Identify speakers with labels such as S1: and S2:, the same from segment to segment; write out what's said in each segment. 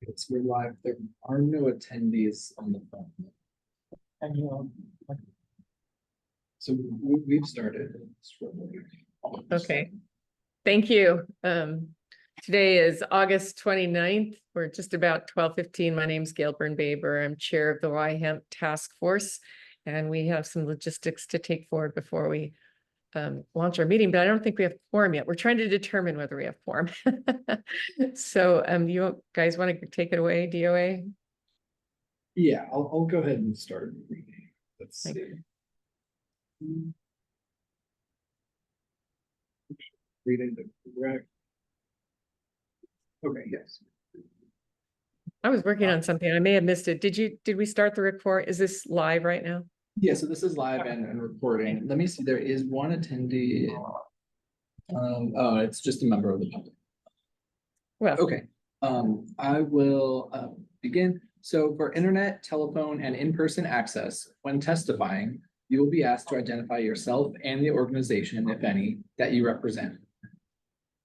S1: It's we're live. There are no attendees on the phone.
S2: And you
S1: So we've started.
S3: Okay, thank you. Today is August 29th. We're just about 12:15. My name's Gail Byrne-Baber. I'm chair of the Hemp Task Force, and we have some logistics to take forward before we launch our meeting, but I don't think we have quorum yet. We're trying to determine whether we have quorum. So you guys want to take it away, DOA?
S1: Yeah, I'll go ahead and start reading. Let's
S3: Thank
S1: see. Reading the correct. Okay, yes.
S3: I was working on something. I may have missed it. Did we start the record? Is this live right now?
S1: Yeah, so this is live and recording. Let me see. There is one attendee. Oh, it's just a member of the public.
S3: Well,
S1: Okay. I will begin. So for internet, telephone, and in-person access, when testifying, you will be asked to identify yourself and the organization, if any, that you represent.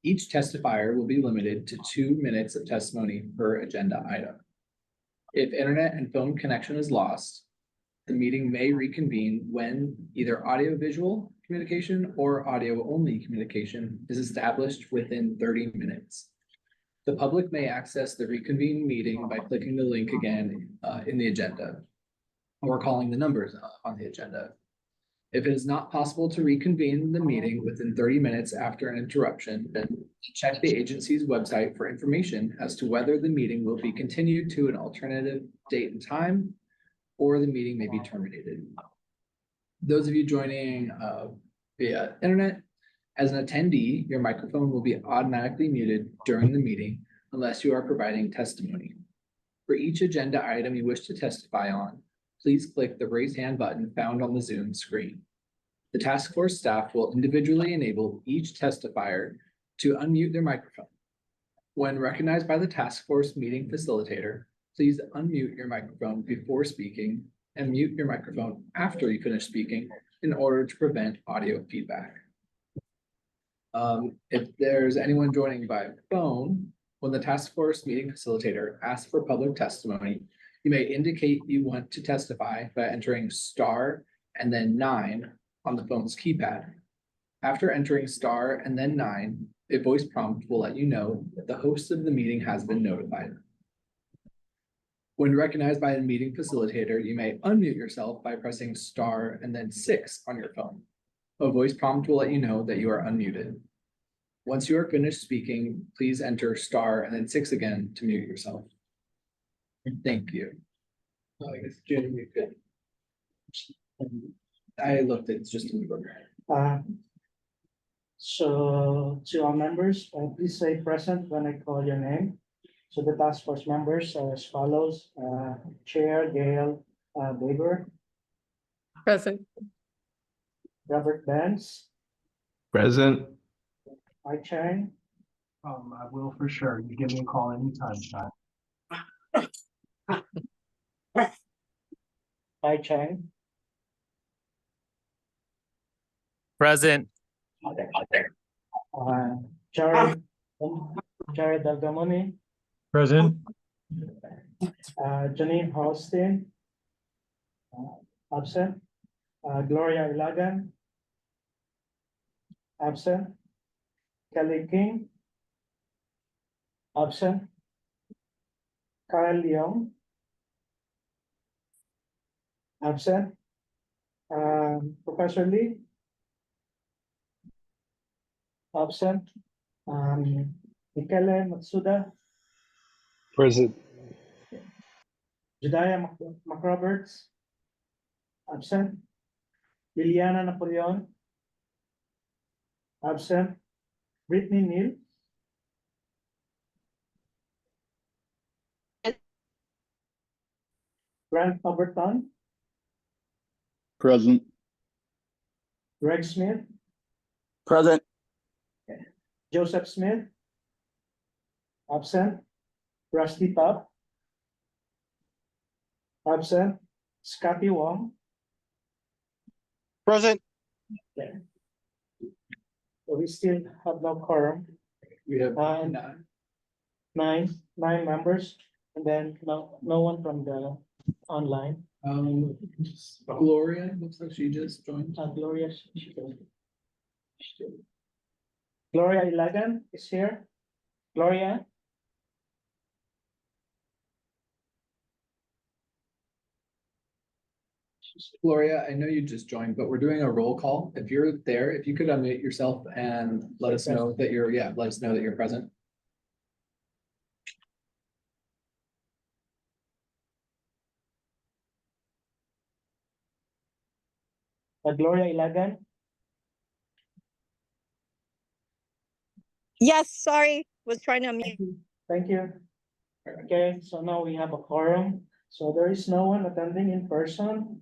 S1: Each testifier will be limited to 2 minutes of testimony per agenda item. If internet and phone connection is lost, the meeting may reconvene when either audio-visual communication or audio-only communication is established within 30 minutes. The public may access the reconvened meeting by clicking the link again in the agenda or calling the numbers on the agenda. If it is not possible to reconvene the meeting within 30 minutes after an interruption, then check the agency's website for information as to whether the meeting will be continued to an alternative date and time, or the meeting may be terminated. Those of you joining via internet, as an attendee, your microphone will be automatically muted during the meeting unless you are providing testimony. For each agenda item you wish to testify on, please click the raise hand button found on the Zoom screen. The task force staff will individually enable each testifier to unmute their microphone. When recognized by the task force meeting facilitator, please unmute your microphone before speaking and mute your microphone after you finish speaking in order to prevent audio feedback. If there's anyone joining by phone, when the task force meeting facilitator asks for public testimony, you may indicate you want to testify by entering star and then 9 on the phone's keypad. After entering star and then 9, a voice prompt will let you know that the host of the meeting has been notified. When recognized by the meeting facilitator, you may unmute yourself by pressing star and then 6 on your phone. A voice prompt will let you know that you are unmuted. Once you are finished speaking, please enter star and then 6 again to mute yourself. Thank you. I guess Jim, you could. I looked, it's just in the book.
S2: So to our members, please say present when I call your name. So the task force members are as follows: Chair Gail Baber,
S3: present.
S2: Robert Benz,
S4: Present.
S2: I Chang,
S5: I will for sure. You give me a call anytime, Scott.
S2: I Chang,
S6: Present.
S2: Jared Dalgamoni,
S4: Present.
S2: Janine Holstein, absent, Gloria Ilagan, absent, Kelly King, absent, Kyle Leong, absent, Professor Lee, absent, Michele Matsuda,
S4: Present.
S2: Jediah McRoberts, absent, Liliana Napoleon, absent, Brittany Neal, Grant Overton,
S4: Present.
S2: Greg Smith,
S4: Present.
S2: Joseph Smith, absent, Rusty Top, absent, Scotty Wong.
S4: Present.
S2: Okay. So we still have no quorum.
S1: We have
S2: Nine members. And then no one from the online.
S1: Gloria, looks like she just joined.
S2: Gloria. Gloria 11 is here. Gloria.
S1: Gloria, I know you just joined, but we're doing a roll call. If you're there, if you could unmute yourself and let us know that you're, let us know that you're present.
S2: Gloria 11.
S7: Yes, sorry, was trying to unmute.
S2: Thank you. Okay, so now we have a quorum. So there is no one attending in person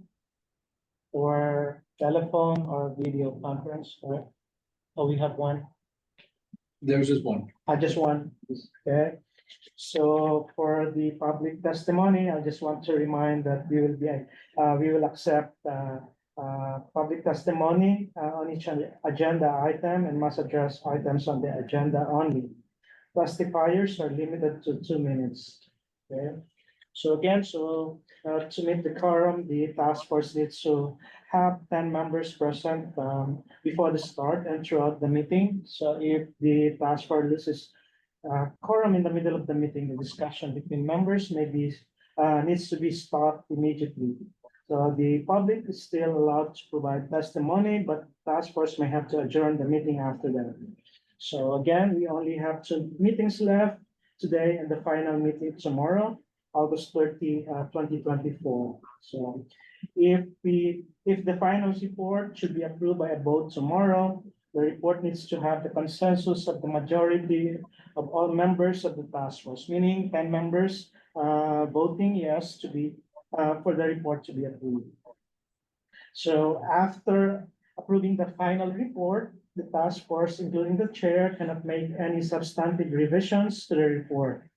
S2: or telephone or video conference, correct? Oh, we have one.
S1: There's just one.
S2: Just one. Okay. So for the public testimony, I just want to remind that we will accept public testimony on each agenda item and must address items on the agenda only. Testifiers are limited to 2 minutes. Okay. So again, to meet the quorum, the task force needs to have 10 members present before the start and throughout the meeting. So if the task force loses quorum in the middle of the meeting, the discussion between members needs to be stopped immediately. So the public is still allowed to provide testimony, but task force may have to adjourn the meeting after that. So again, we only have 2 meetings left today and the final meeting tomorrow, August 30, 2024. So if the final report should be approved by a vote tomorrow, the report needs to have the consensus of the majority of all members of the task force, meaning 10 members voting yes to be for the report to be approved. So after approving the final report, the task force, including the chair, cannot make any substantive revisions to the report.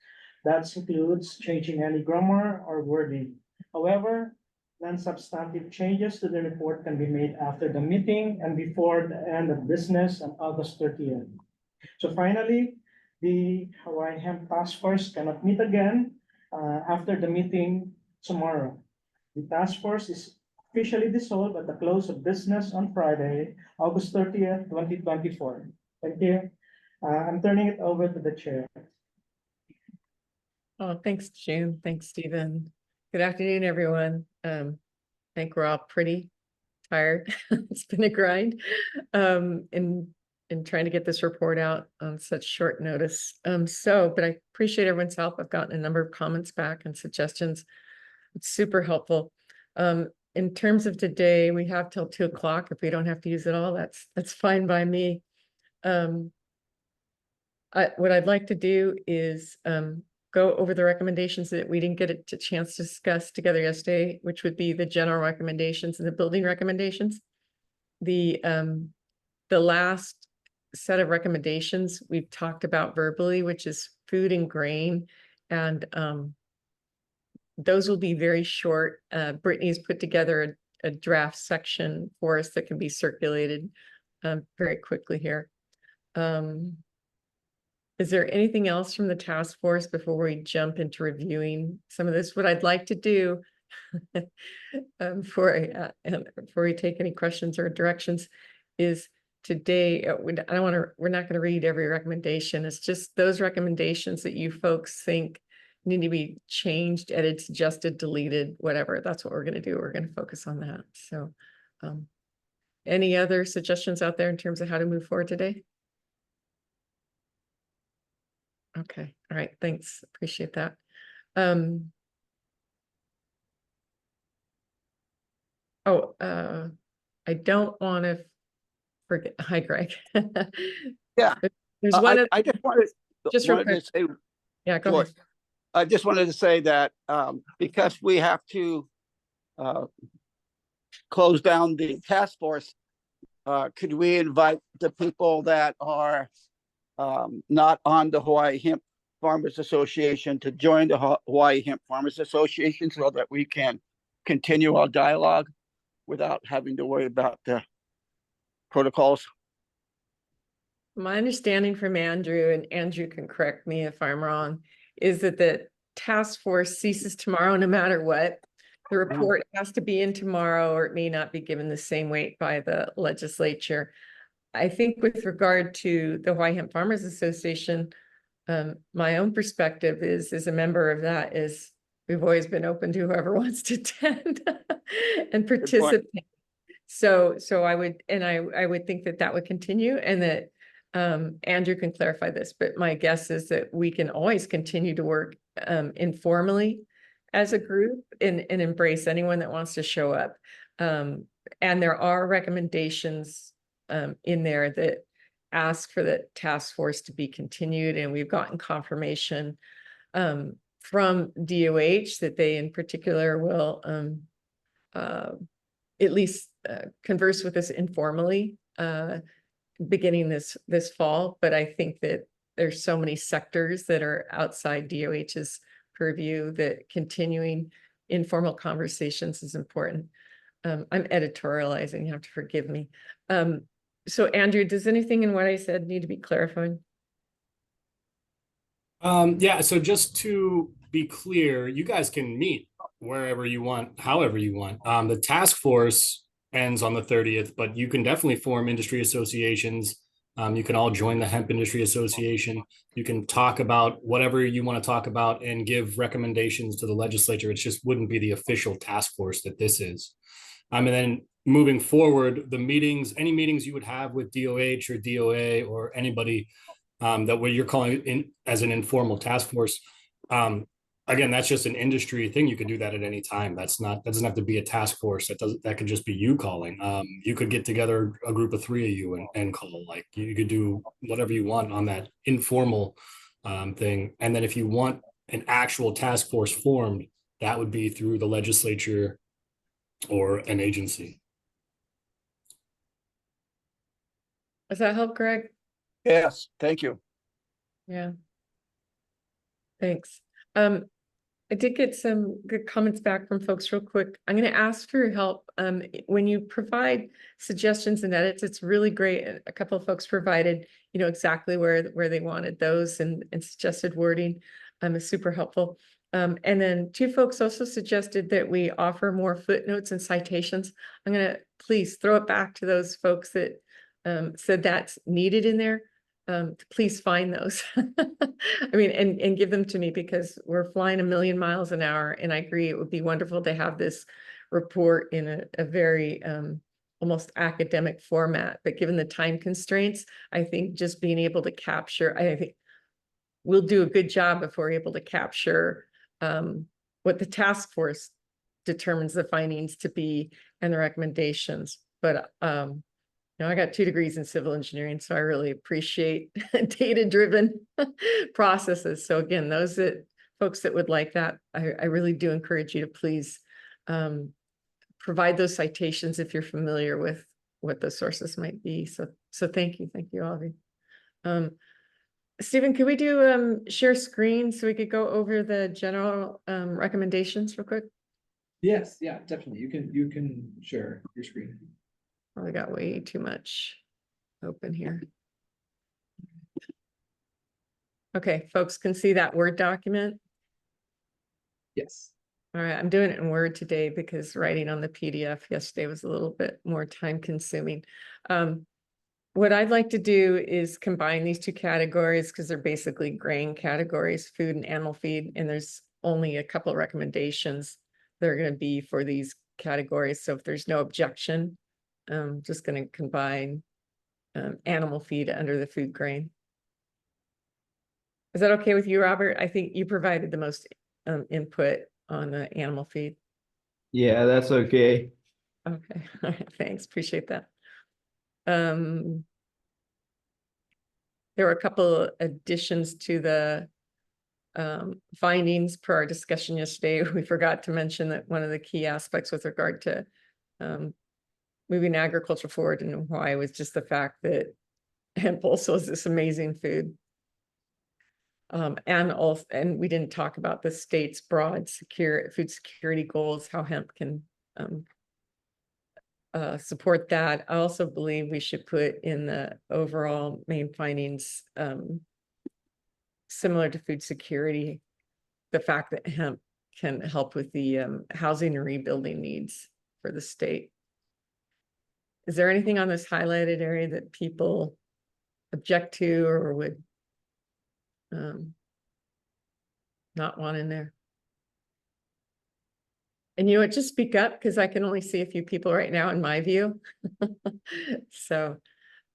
S2: That includes changing any grammar or wording. However, non-substantive changes to the report can be made after the meeting and before the end of business on August 30th. So finally, the Hawaii Hemp Task Force cannot meet again after the meeting tomorrow. The task force is officially dissolved at the close of business on Friday, August 30th, 2024. Thank you. I'm turning it over to the chair.
S3: Oh, thanks, June. Thanks, Stephen. Good afternoon, everyone. I think we're all pretty tired. It's been a grind in trying to get this report out on such short notice. But I appreciate everyone's help. I've gotten a number of comments back and suggestions. It's super helpful. In terms of today, we have till 2 o'clock. If we don't have to use it all, that's fine by me. What I'd like to do is go over the recommendations that we didn't get a chance to discuss together yesterday, which would be the general recommendations and the building recommendations. The last set of recommendations we've talked about verbally, which is food and grain, and those will be very short. Brittany's put together a draft section for us that can be circulated very quickly here. Is there anything else from the task force before we jump into reviewing some of this? What I'd like to do before we take any questions or directions is today, we're not going to read every recommendation. It's just those recommendations that you folks think need to be changed, edited, suggested, deleted, whatever. That's what we're going to do. We're going to focus on that. So any other suggestions out there in terms of how to move forward today? Okay. All right. Thanks. Appreciate that. I don't want to forget. Hi, Greg.
S4: Yeah.
S3: There's one.
S4: I just wanted
S3: real quick.
S4: to say,
S3: Yeah, go ahead.
S4: I just wanted to say that because we have to close down the task force, could we invite the people that are not on the Hawaii Hemp Farmers Association to join the Hawaii Hemp Farmers Association so that we can continue our dialogue without having to worry about the protocols?
S3: My understanding from Andrew, and Andrew can correct me if I'm wrong, is that task force ceases tomorrow, no matter what. The report has to be in tomorrow, or it may not be given the same weight by the legislature. I think with regard to the Hawaii Hemp Farmers Association, my own perspective is, as a member of that, is we've always been open to whoever wants to attend and participate. So I would think that that would continue, and that Andrew can clarify this, but my guess is that we can always continue to work informally as a group and embrace anyone that wants to show up. And there are recommendations in there that ask for the task force to be continued, and we've gotten confirmation from DOH that they in particular will at least converse with us informally beginning this fall. But I think that there's so many sectors that are outside DOH's purview that continuing informal conversations is important. I'm editorializing, you have to forgive me. So Andrew, does anything in what I said need to be clarified?
S8: Yeah, so just to be clear, you guys can meet wherever you want, however you want. The task force ends on the 30th, but you can definitely form industry associations. You can all join the Hemp Industry Association. You can talk about whatever you want to talk about and give recommendations to the legislature. It just wouldn't be the official task force that this is. And then moving forward, the meetings, any meetings you would have with DOH or DOA or anybody that what you're calling in as an informal task force, again, that's just an industry thing. You could do that at any time. That doesn't have to be a task force. That could just be you calling. You could get together a group of 3 of you and call. Like you could do whatever you want on that informal thing. And then if you want an actual task force formed, that would be through the legislature or an agency.
S3: Does that help, Greg?
S4: Yes, thank you.
S3: Yeah. Thanks. I did get some good comments back from folks real quick. I'm going to ask for your help. When you provide suggestions and edits, it's really great. A couple of folks provided, exactly where they wanted those and suggested wording. Is super helpful. And then 2 folks also suggested that we offer more footnotes and citations. I'm going to please throw it back to those folks that said that's needed in there. To please find those. I mean, and give them to me, because we're flying a million miles an hour. And I agree, it would be wonderful to have this report in a very almost academic format. But given the time constraints, I think just being able to capture, I think we'll do a good job if we're able to capture what the task force determines the findings to be and the recommendations. But I got 2 degrees in civil engineering, so I really appreciate data-driven processes. So again, those folks that would like that, I really do encourage you to please provide those citations if you're familiar with what those sources might be. So thank you, all of you. Stephen, could we do share screen so we could go over the general recommendations real quick?
S1: Yes, yeah, definitely. You can share your screen.
S3: Oh, I got way too much open here. Okay, folks can see that Word document.
S1: Yes.
S3: All right, I'm doing it in Word today because writing on the PDF yesterday was a little bit more time consuming. What I'd like to do is combine these 2 categories because they're basically grain categories, food and animal feed, and there's only a couple of recommendations that are going to be for these categories. So if there's no objection, I'm just going to combine animal feed under the food grain. Is that okay with you, Robert? I think you provided the most input on the animal feed.
S9: Yeah, that's okay.
S3: Okay, all right, thanks, appreciate that. There were a couple additions to the findings per our discussion yesterday. We forgot to mention that one of the key aspects with regard to moving agriculture forward in Hawaii was just the fact that hemp also is this amazing food. And we didn't talk about the state's broad food security goals, how hemp can support that. I also believe we should put in the overall main findings similar to food security, the fact that hemp can help with the housing and rebuilding needs for the state. Is there anything on this highlighted area that people object to or would not want in there? And you know what, just speak up, because I can only see a few people right now in my view. So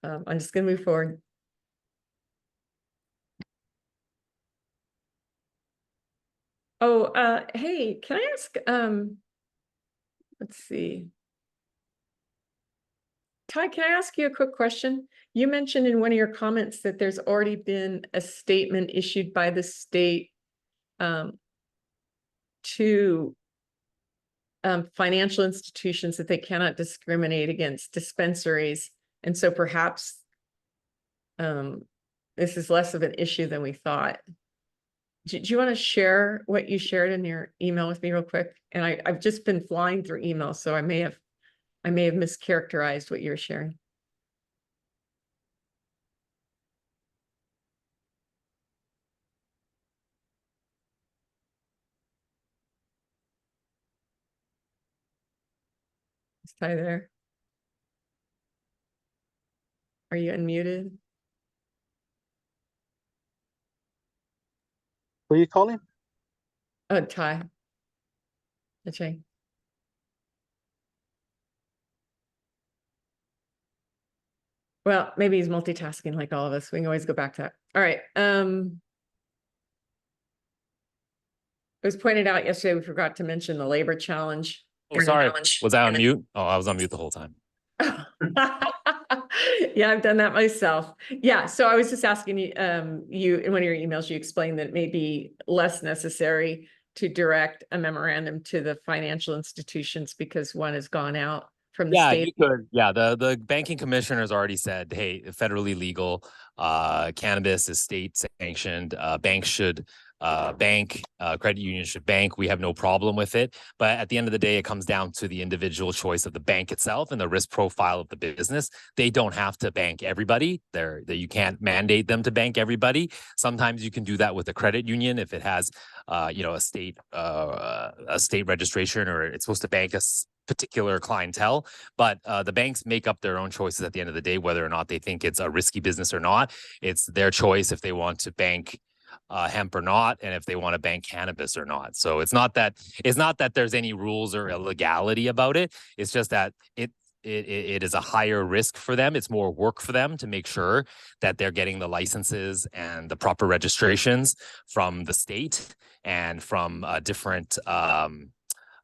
S3: I'm just gonna move forward. Oh, hey, can I ask, let's see. Ty, can I ask you a quick question? You mentioned in one of your comments that there's already been a statement issued by the state to financial institutions that they cannot discriminate against dispensaries. And so perhaps this is less of an issue than we thought. Do you want to share what you shared in your email with me real quick? And I've just been flying through emails, so I may have mischaracterized what you're sharing. Is Ty there? Are you unmuted?
S4: Who are you calling?
S3: Oh, Ty. That's right. Well, maybe he's multitasking like all of us. We can always go back to that. All right. It was pointed out yesterday, we forgot to mention the labor challenge.
S6: Oh, sorry. Was I on mute? Oh, I was on mute the whole time.
S3: Yeah, I've done that myself. Yeah, so I was just asking you, you in one of your emails, you explained that it may be less necessary to direct a memorandum to the financial institutions because one has gone out from the
S6: Yeah,
S3: state.
S6: you could. Yeah, the banking commissioner's already said, hey, federally legal, cannabis is state sanctioned, banks should bank, credit unions should bank. We have no problem with it. But at the end of the day, it comes down to the individual choice of the bank itself and the risk profile of the business. They don't have to bank everybody. You can't mandate them to bank everybody. Sometimes you can do that with a credit union if it has, a state registration, or it's supposed to bank a particular clientele. But the banks make up their own choices at the end of the day, whether or not they think it's a risky business or not. It's their choice if they want to bank hemp or not, and if they want to bank cannabis or not. So it's not that there's any rules or illegality about it. It's just that it is a higher risk for them. It's more work for them to make sure that they're getting the licenses and the proper registrations from the state and from different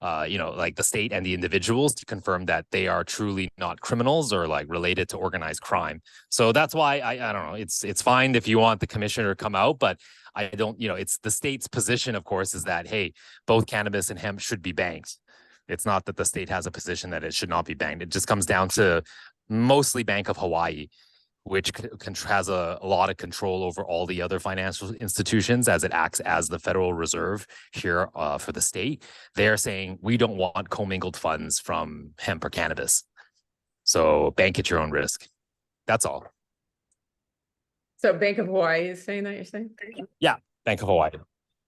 S6: like the state and the individuals to confirm that they are truly not criminals or like related to organized crime. So that's why I don't know. It's fine if you want the commissioner to come out, but I don't, it's the state's position, of course, is that, hey, both cannabis and hemp should be banked. It's not that the state has a position that it should not be banked. It just comes down to mostly Bank of Hawaii, which has a lot of control over all the other financial institutions as it acts as the Federal Reserve here for the state. They're saying, we don't want commingled funds from hemp or cannabis. So bank at your own risk. That's all.
S3: So Bank of Hawaii is saying that, you're saying?
S6: Yeah, Bank of Hawaii.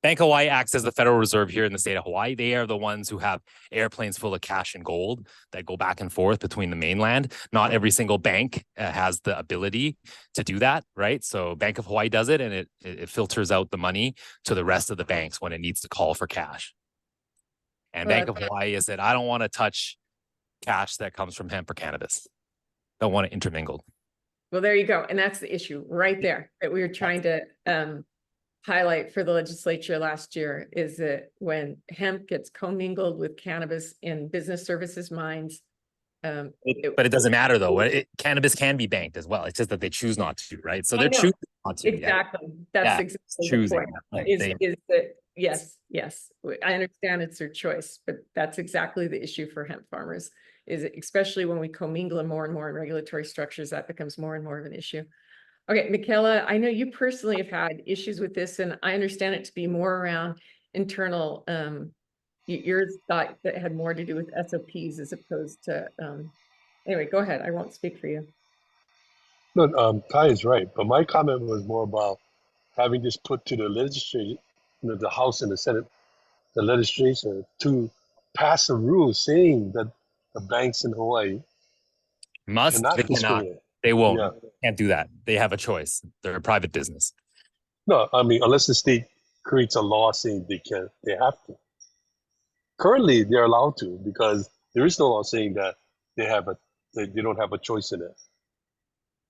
S6: Bank of Hawaii acts as the Federal Reserve here in the state of Hawaii. They are the ones who have airplanes full of cash and gold that go back and forth between the mainland. Not every single bank has the ability to do that, right? So Bank of Hawaii does it, and it filters out the money to the rest of the banks when it needs to call for cash. And Bank of Hawaii has said, I don't want to touch cash that comes from hemp or cannabis. Don't want it intermingled.
S3: Well, there you go. And that's the issue right there that we were trying to highlight for the legislature last year, is that when hemp gets commingled with cannabis in business services minds.
S6: But it doesn't matter though. Cannabis can be banked as well. It's just that they choose not to, right? So they're choosing not to.
S3: Exactly. That's exactly
S6: choosing.
S3: The point. Is that yes. I understand it's their choice, but that's exactly the issue for hemp farmers. Is especially when we commingle more and more in regulatory structures, that becomes more and more of an issue. Okay, Michaela, I know you personally have had issues with this, and I understand it to be more around internal, yours thought that had more to do with SOPs as opposed to, anyway, go ahead. I won't speak for you.
S10: No, Ty is right, but my comment was more about having this put to the the House and the Senate, the legislature, to pass a rule saying that the banks in Hawaii
S6: Must,
S10: cannot
S6: they cannot,
S10: discriminate.
S6: they won't,
S10: Yeah.
S6: can't do that. They have a choice. They're a private business.
S10: No, I mean, unless the state creates a law saying they can, they have to. Currently, they're allowed to because there is no law saying that they don't have a choice in it.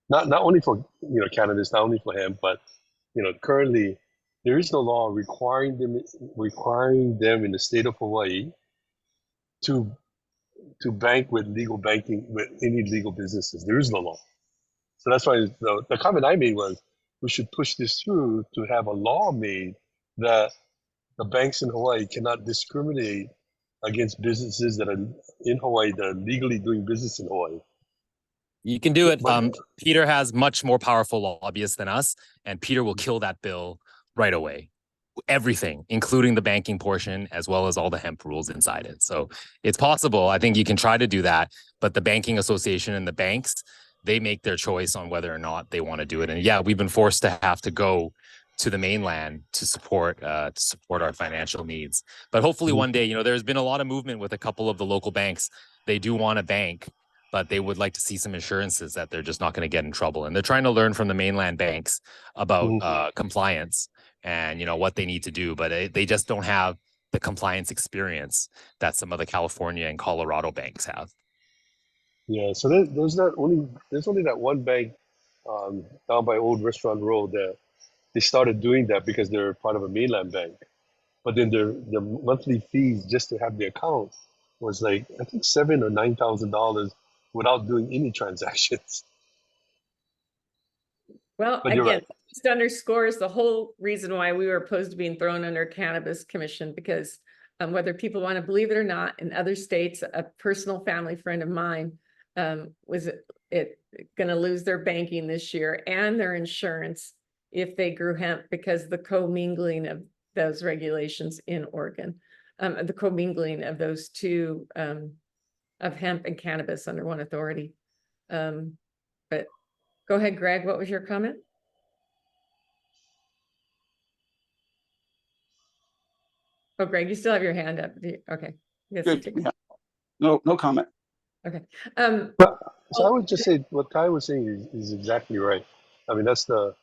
S10: Not only for cannabis, not only for hemp, but currently there is no law requiring them in the state of Hawaii to bank with legal banking with any legal businesses. There is no law. So that's why the comment I made was we should push this through to have a law made that the banks in Hawaii cannot discriminate against businesses that are in Hawaii that are legally doing business in Hawaii.
S6: You can do it.
S10: But-
S6: Peter has much more powerful lobbyists than us, and Peter will kill that bill right away. Everything, including the banking portion, as well as all the hemp rules inside it. So it's possible. I think you can try to do that, but the banking association and the banks, they make their choice on whether or not they want to do it. And yeah, we've been forced to have to go to the mainland to support our financial needs. But hopefully one day, there's been a lot of movement with a couple of the local banks. They do want to bank, but they would like to see some assurances that they're just not going to get in trouble. And they're trying to learn from the mainland banks about compliance and what they need to do, but they just don't have the compliance experience that some of the California and Colorado banks have.
S10: Yeah, so there's only that one bank down by Old Restaurant Road that they started doing that because they're part of a mainland bank. But then their monthly fees just to have the account was like I think $7,000 or $9,000 without doing any transactions.
S3: Well,
S10: But you're
S3: again,
S10: right.
S3: just underscores the whole reason why we were opposed to being thrown under Cannabis Commission, because whether people want to believe it or not, in other states, a personal family friend of mine was going to lose their banking this year and their insurance if they grew hemp because of the commingling of those regulations in Oregon, the commingling of those two of hemp and cannabis under one authority. But go ahead, Greg, what was your comment? Oh, Greg, you still have your hand up. Okay. Yes.
S4: Good. Yeah. No comment.
S3: Okay.
S10: So I would just say what Ty was saying is exactly right. I mean, that's the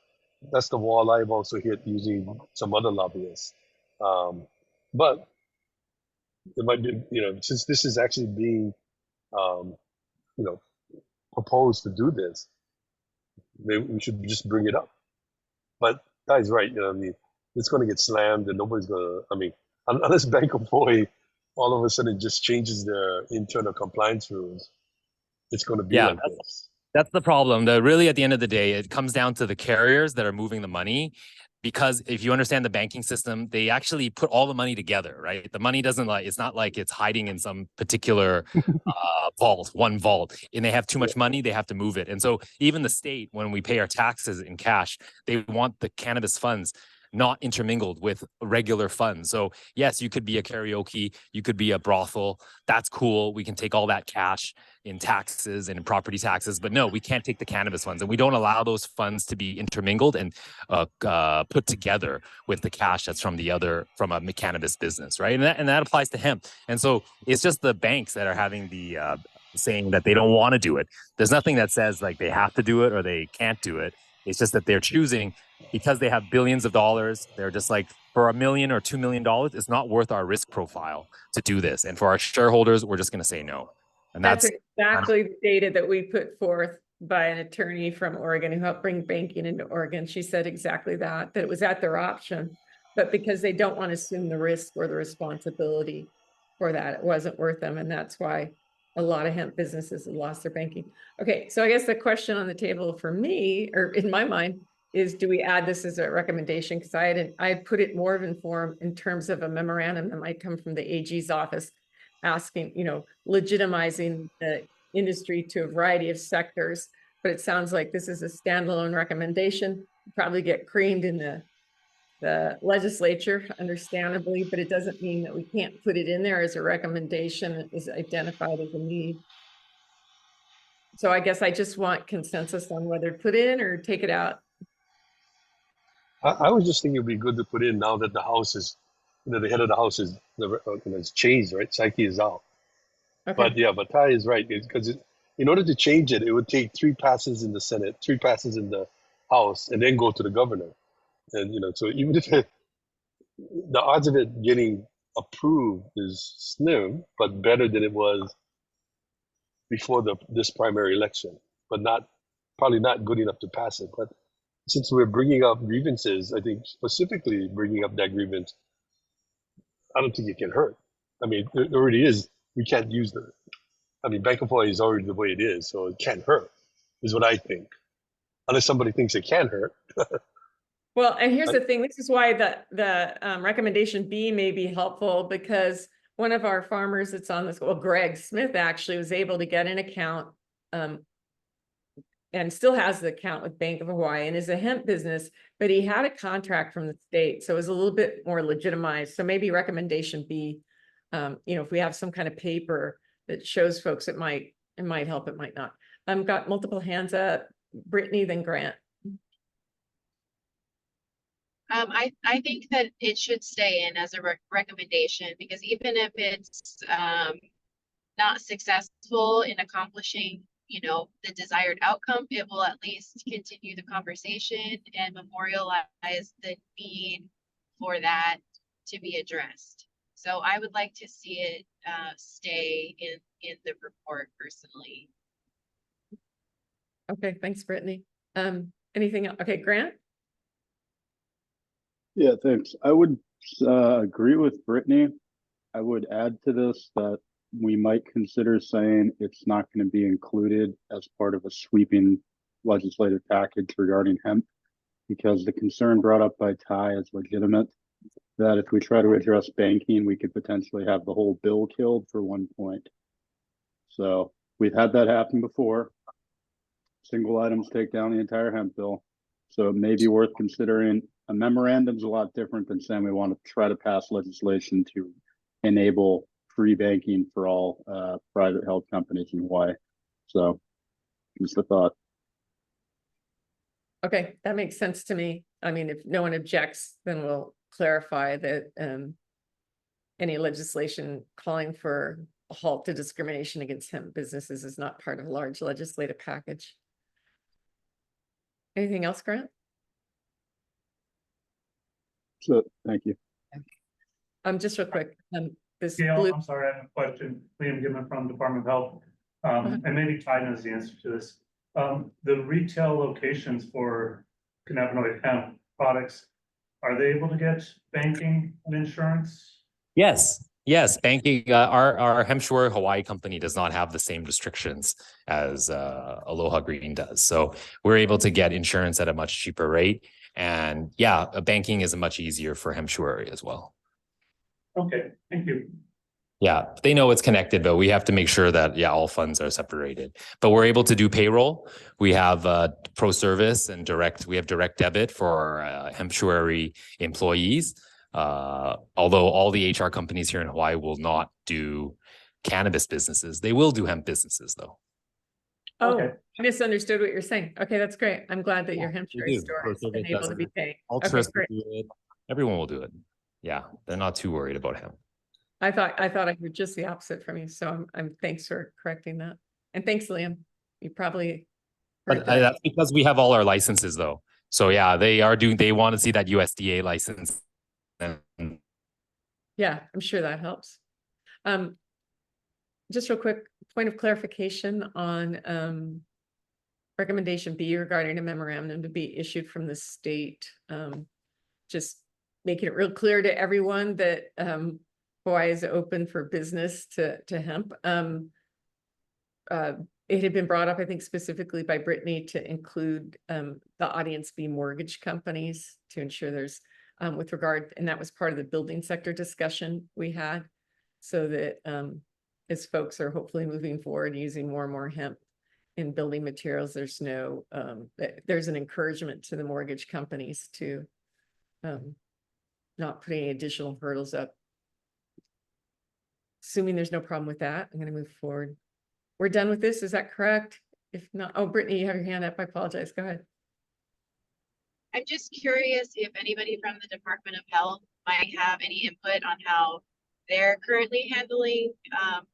S10: wall I've also hit using some other lobbyists. But it might be, since this is actually being, proposed to do this, maybe we should just bring it up. But Ty's right. I mean, it's going to get slammed and nobody's going to, I mean, unless Bank of Hawaii all of a sudden just changes their internal compliance rules, it's going to be like this.
S6: That's the problem. Really, at the end of the day, it comes down to the carriers that are moving the money. Because if you understand the banking system, they actually put all the money together, right? The money doesn't it's not like it's hiding in some particular one vault, and they have too much money, they have to move it. And so even the state, when we pay our taxes in cash, they want the cannabis funds not intermingled with regular funds. So yes, you could be a karaoke, you could be a brothel. That's cool. We can take all that cash in taxes and in property taxes, but no, we can't take the cannabis funds, and we don't allow those funds to be intermingled and put together with the cash that's from a cannabis business, right? And that applies to hemp. And so it's just the banks that are having the saying that they don't want to do it. There's nothing that says like they have to do it or they can't do it. It's just that they're choosing because they have billions of dollars. They're just like, for $1 million or $2 million, it's not worth our risk profile to do this. And for our shareholders, we're just going to say no. And
S3: that's exactly the data that we put forth by an attorney from Oregon who helped bring banking into Oregon. She said exactly that it was at their option, but because they don't want to assume the risk or the responsibility for that, it wasn't worth them. And that's why a lot of hemp businesses have lost their banking. Okay, so I guess the question on the table for me, or in my mind, is do we add this as a recommendation? Because I had put it more in form in terms of a memorandum that might come from the AG's office asking, legitimizing the industry to a variety of sectors. But it sounds like this is a standalone recommendation, probably get creamed in the legislature, understandably, but it doesn't mean that we can't put it in there as a recommendation that is identified as a need. So I guess I just want consensus on whether to put in or take it out.
S10: I was just thinking it'd be good to put in now that the house is, the head of the house is, it's changed, right? Psyche is out.
S3: Okay,
S10: But yeah, but Ty is right because in order to change it, it would take 3 passes in the Senate, 3 passes in the House, and then go to the governor. And so even if the odds of it getting approved is slim, but better than it was before this primary election, but probably not good enough to pass it. But since we're bringing up grievances, I think specifically bringing up that grievance, I don't think it can hurt. I mean, it already is. We can't use Bank of Hawaii is already the way it is, so it can't hurt, is what I think. Unless somebody thinks it can hurt.
S3: well, and here's the thing, this is why the recommendation B may be helpful, because one of our farmers that's on this, well, Greg Smith actually was able to get an account and still has the account with Bank of Hawaii and is a hemp business, but he had a contract from the state, so it was a little bit more legitimized. So maybe recommendation B, if we have some kind of paper that shows folks, it might help, it might not. Got multiple hands up, Brittany, then Grant.
S11: I think that it should stay in as a recommendation, because even if it's not successful in accomplishing the desired outcome, it will at least continue the conversation and memorialize the need for that to be addressed. So I would like to see it stay in the report personally.
S3: Okay, thanks, Brittany. Anything else? Okay, Grant?
S12: Yeah, thanks. I would agree with Brittany. I would add to this that we might consider saying it's not going to be included as part of a sweeping legislative package regarding hemp, because the concern brought up by Ty is legitimate, that if we try to address banking, we could potentially have the whole bill killed for one point. So we've had that happen before. Single items take down the entire hemp bill. So it may be worth considering. A memorandum is a lot different than saying we want to try to pass legislation to enable free banking for all private health companies in Hawaii. So just a thought.
S3: Okay, that makes sense to me. I mean, if no one objects, then we'll clarify that any legislation calling for a halt to discrimination against hemp businesses is not part of a large legislative package. Anything else, Grant?
S12: So thank you.
S3: Just real quick, this
S13: Gail,
S3: blue.
S13: I'm sorry, I have a question. Liam Gibbon from Department of Health. And maybe Ty knows the answer to this. The retail locations for cannabinoid hemp products, are they able to get banking and insurance?
S6: Yes, banking. Our Hempshire Hawaii company does not have the same restrictions as Aloha Green does, so we're able to get insurance at a much cheaper rate. And yeah, banking is much easier for Hempshire as well.
S13: Okay, thank you.
S6: Yeah, they know it's connected, but we have to make sure that all funds are separated. But we're able to do payroll. We have pro service and we have direct debit for Hempshire employees. Although all the HR companies here in Hawaii will not do cannabis businesses, they will do hemp businesses though.
S3: Oh,
S13: Okay.
S3: I misunderstood what you're saying. Okay, that's great. I'm glad that your Hempshire store is able to be paid. Okay, great.
S6: Everyone will do it. Yeah, they're not too worried about hemp.
S3: I thought I heard just the opposite from you. So I'm thanks for correcting that. And thanks, Liam. You probably.
S6: But that's because we have all our licenses though. So yeah, they want to see that USDA license.
S3: Yeah, I'm sure that helps. Just real quick, point of clarification on recommendation B regarding a memorandum to be issued from the state. Just making it real clear to everyone that Hawaii is open for business to hemp. It had been brought up, I think, specifically by Brittany to include the audience be mortgage companies to ensure there's with regard, and that was part of the building sector discussion we had, so that as folks are hopefully moving forward using more and more hemp in building materials, there's no there's an encouragement to the mortgage companies to not put any additional hurdles up. Assuming there's no problem with that, I'm going to move forward. We're done with this, is that correct? If not, oh, Brittany, you have your hand up. I apologize. Go ahead.
S11: I'm just curious if anybody from the Department of Health might have any input on how they're currently handling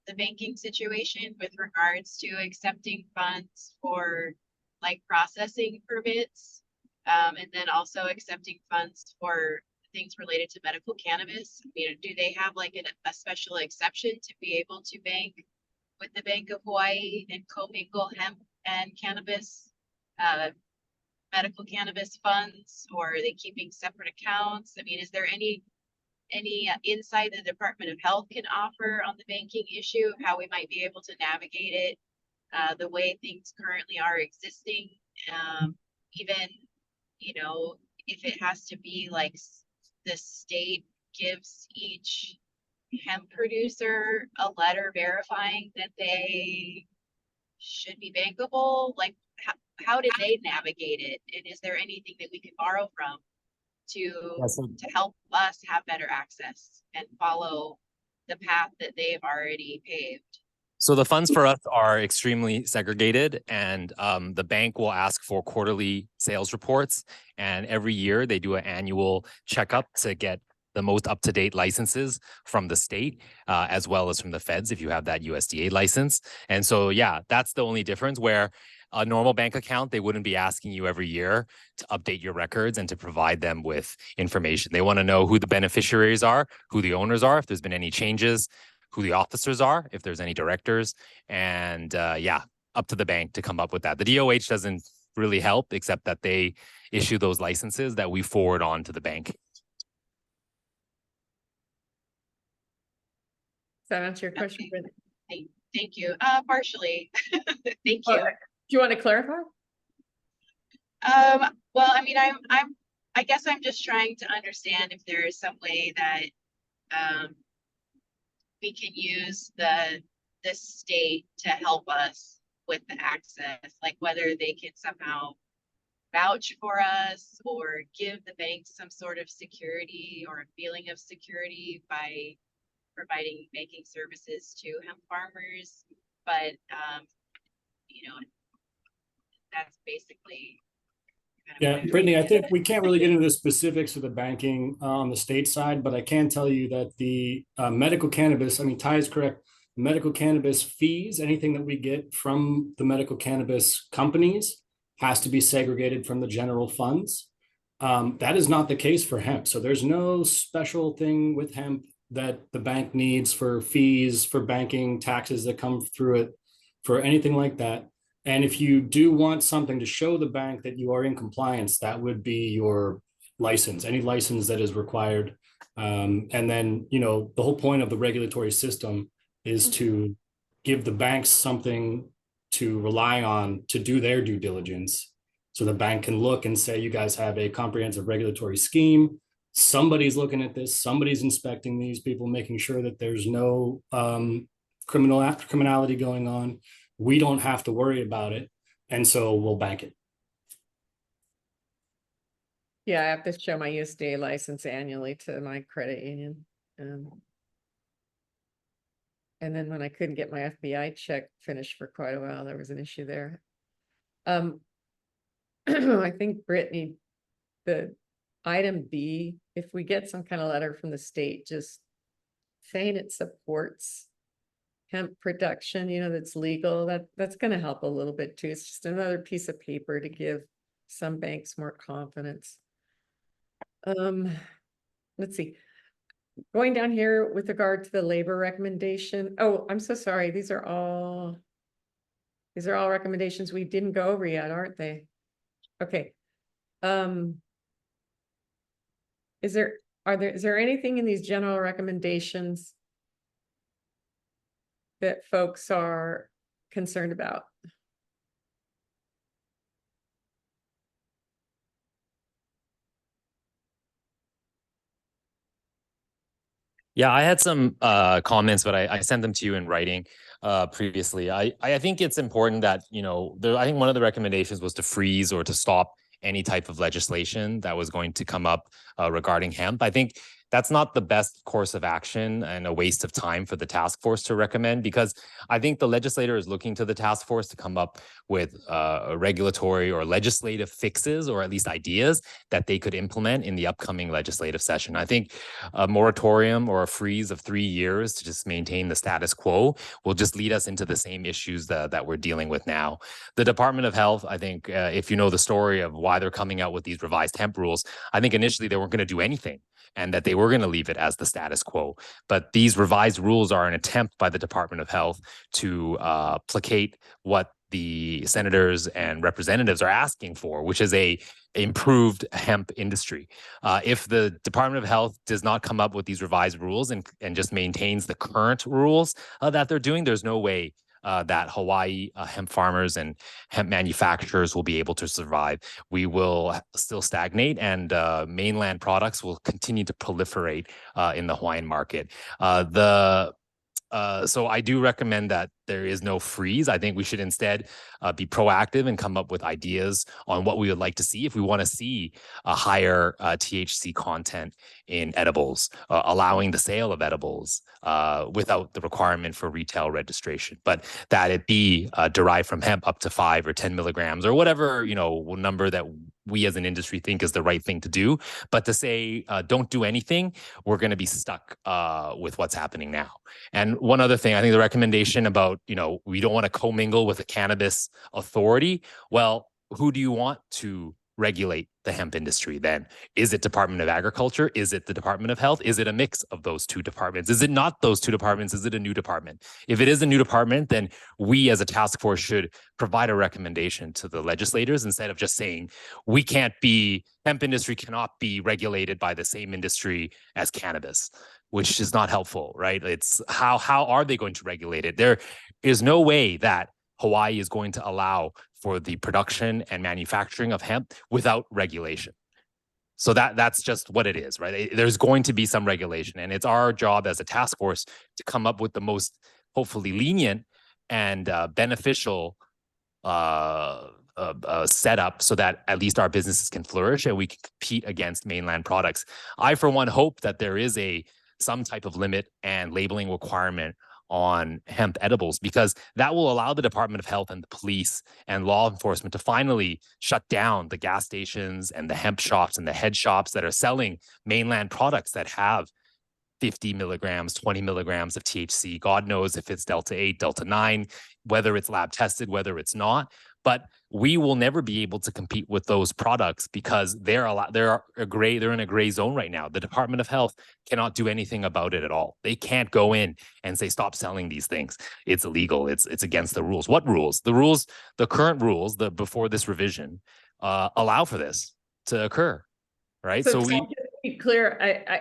S11: the banking situation with regards to accepting funds for like processing permits, and then also accepting funds for things related to medical cannabis. You know, do they have like a special exception to be able to bank with the Bank of Hawaii and commingle hemp and cannabis, medical cannabis funds, or are they keeping separate accounts? I mean, is there any insight the Department of Health can offer on the banking issue of how we might be able to navigate it the way things currently are existing? Even, you know, if it has to be like the state gives each hemp producer a letter verifying that they should be bankable, like how did they navigate it? And is there anything that we can borrow from to help us have better access and follow the path that they've already paved?
S6: So the funds for us are extremely segregated, and the bank will ask for quarterly sales reports, and every year they do an annual checkup to get the most up-to-date licenses from the state, as well as from the feds if you have that USDA license. And so, yeah, that's the only difference. Where a normal bank account, they wouldn't be asking you every year to update your records and to provide them with information. They want to know who the beneficiaries are, who the owners are, if there's been any changes, who the officers are, if there's any directors, and yeah, up to the bank to come up with that. The DOH doesn't really help, except that they issue those licenses that we forward on to the bank.
S3: Does that answer your question?
S11: Okay. Thank you. Partially. Thank you.
S3: Do you want to clarify?
S11: Well, I mean, I guess I'm just trying to understand if there is some way that we can use the state to help us with the access, like whether they can somehow vouch for us or give the bank some sort of security or a feeling of security by providing banking services to hemp farmers. But you know, that's basically
S8: yeah, Brittany, I think we can't really get into the specifics of the banking on the state side, but I can tell you that the medical cannabis, I mean, Ty is correct, medical cannabis fees, anything that we get from the medical cannabis companies has to be segregated from the general funds. That is not the case for hemp. So there's no special thing with hemp that the bank needs for fees, for banking, taxes that come through it, for anything like that. And if you do want something to show the bank that you are in compliance, that would be your license, any license that is required. And then, you know, the whole point of the regulatory system is to give the banks something to rely on to do their due diligence. So the bank can look and say, you guys have a comprehensive regulatory scheme. Somebody's looking at this, somebody's inspecting these people, making sure that there's no criminality going on. We don't have to worry about it. And so we'll bank it.
S3: Yeah, I have to show my USDA license annually to my credit union. And then when I couldn't get my FBI check finished for quite a while, there was an issue there. I think, Brittany, the item B, if we get some kind of letter from the state just saying it supports hemp production, you know, that's legal, that's going to help a little bit too. It's just another piece of paper to give some banks more confidence. Let's see. Going down here with regard to the labor recommendation. Oh, I'm so sorry. These are all recommendations we didn't go over yet, aren't they? Okay. Is there anything in these general recommendations that folks are concerned about?
S6: Yeah, I had some comments, but I sent them to you in writing previously. I think it's important that, you know, I think one of the recommendations was to freeze or to stop any type of legislation that was going to come up regarding hemp. I think that's not the best course of action and a waste of time for the task force to recommend, because I think the legislator is looking to the task force to come up with regulatory or legislative fixes, or at least ideas that they could implement in the upcoming legislative session. I think a moratorium or a freeze of 3 years to just maintain the status quo will just lead us into the same issues that we're dealing with now. The Department of Health, I think, if you know the story of why they're coming out with these revised hemp rules, I think initially they weren't going to do anything, and that they were going to leave it as the status quo. But these revised rules are an attempt by the Department of Health to placate what the senators and representatives are asking for, which is a improved hemp industry. If the Department of Health does not come up with these revised rules and just maintains the current rules that they're doing, there's no way that Hawaii hemp farmers and hemp manufacturers will be able to survive. We will still stagnate, and mainland products will continue to proliferate in the Hawaiian market. So I do recommend that there is no freeze. I think we should instead be proactive and come up with ideas on what we would like to see. If we want to see a higher THC content in edibles, allowing the sale of edibles without the requirement for retail registration, but that it be derived from hemp up to 5 or 10 milligrams or whatever, number that we as an industry think is the right thing to do. But to say don't do anything, we're going to be stuck with what's happening now. And one other thing, I think the recommendation about, we don't want to commingle with a cannabis authority. Well, who do you want to regulate the hemp industry then? Is it Department of Agriculture? Is it the Department of Health? Is it a mix of those two departments? Is it not those two departments? Is it a new department? If it is a new department, then we as a task force should provide a recommendation to the legislators instead of just saying hemp industry cannot be regulated by the same industry as cannabis, which is not helpful, right? It's how are they going to regulate it? There is no way that Hawaii is going to allow for the production and manufacturing of hemp without regulation. So that's just what it is, right? There's going to be some regulation, and it's our job as a task force to come up with the most hopefully lenient and beneficial setup so that at least our businesses can flourish and we can compete against mainland products. I, for one, hope that there is some type of limit and labeling requirement on hemp edibles, because that will allow the Department of Health and the police and law enforcement to finally shut down the gas stations and the hemp shops and the head shops that are selling mainland products that have 50 milligrams, 20 milligrams of THC. God knows if it's Delta 8, Delta 9, whether it's lab tested, whether it's not. But we will never be able to compete with those products because they're in a gray zone right now. The Department of Health cannot do anything about it at all. They can't go in and say, stop selling these things. It's illegal. It's against the rules. What rules? The current rules, before this revision, allow for this to occur, right?
S3: So to be clear,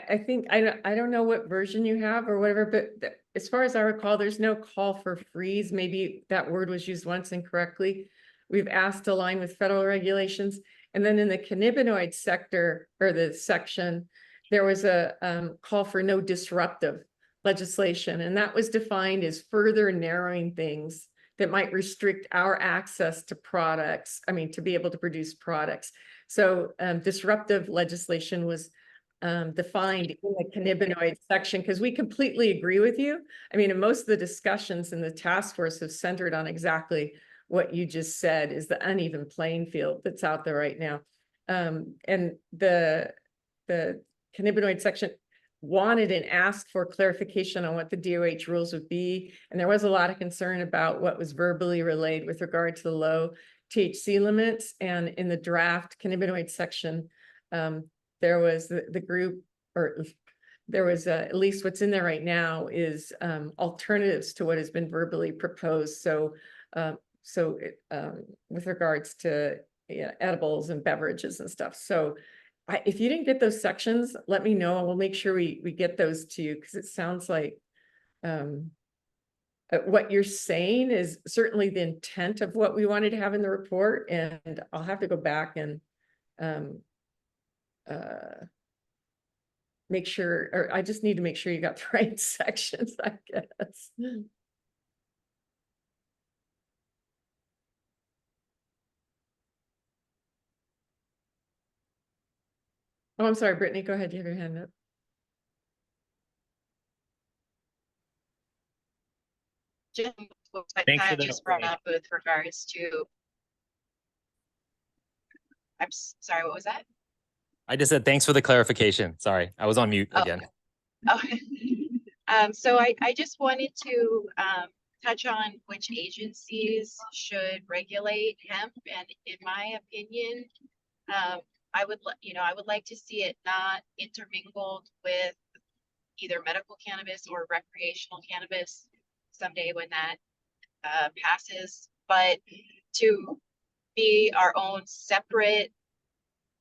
S3: I think, I don't know what version you have or whatever, but as far as I recall, there's no call for freeze. Maybe that word was used once incorrectly. We've asked to align with federal regulations. And then in the cannabinoid sector or the section, there was a call for no disruptive legislation. And that was defined as further narrowing things that might restrict our access to products, to be able to produce products. So disruptive legislation was defined in the cannabinoid section, because we completely agree with you. And most of the discussions in the task force have centered on exactly what you just said, is the uneven playing field that's out there right now. And the cannabinoid section wanted and asked for clarification on what the DOH rules would be. And there was a lot of concern about what was verbally relayed with regard to the low THC limits. And in the draft cannabinoid section, there was the group, or there was at least what's in there right now is alternatives to what has been verbally proposed. So with regards to edibles and beverages and stuff. So if you didn't get those sections, let me know and we'll make sure we get those to you, because it sounds like what you're saying is certainly the intent of what we wanted to have in the report. And I'll have to go back and make sure, or I just need to make sure you got the right sections, I guess. Oh, I'm sorry, Brittany, go ahead. You have your hand up.
S11: just what
S6: Thanks
S11: I
S6: for the
S11: just brought up with regards to, sorry, what was that?
S6: I just said thanks for the clarification. Sorry, I was on mute
S11: Oh.
S6: again.
S11: Oh, so I just wanted to touch on which agencies should regulate hemp, and in my opinion, I would like to see it not intermingled with either medical cannabis or recreational cannabis someday when that passes, but to be our own separate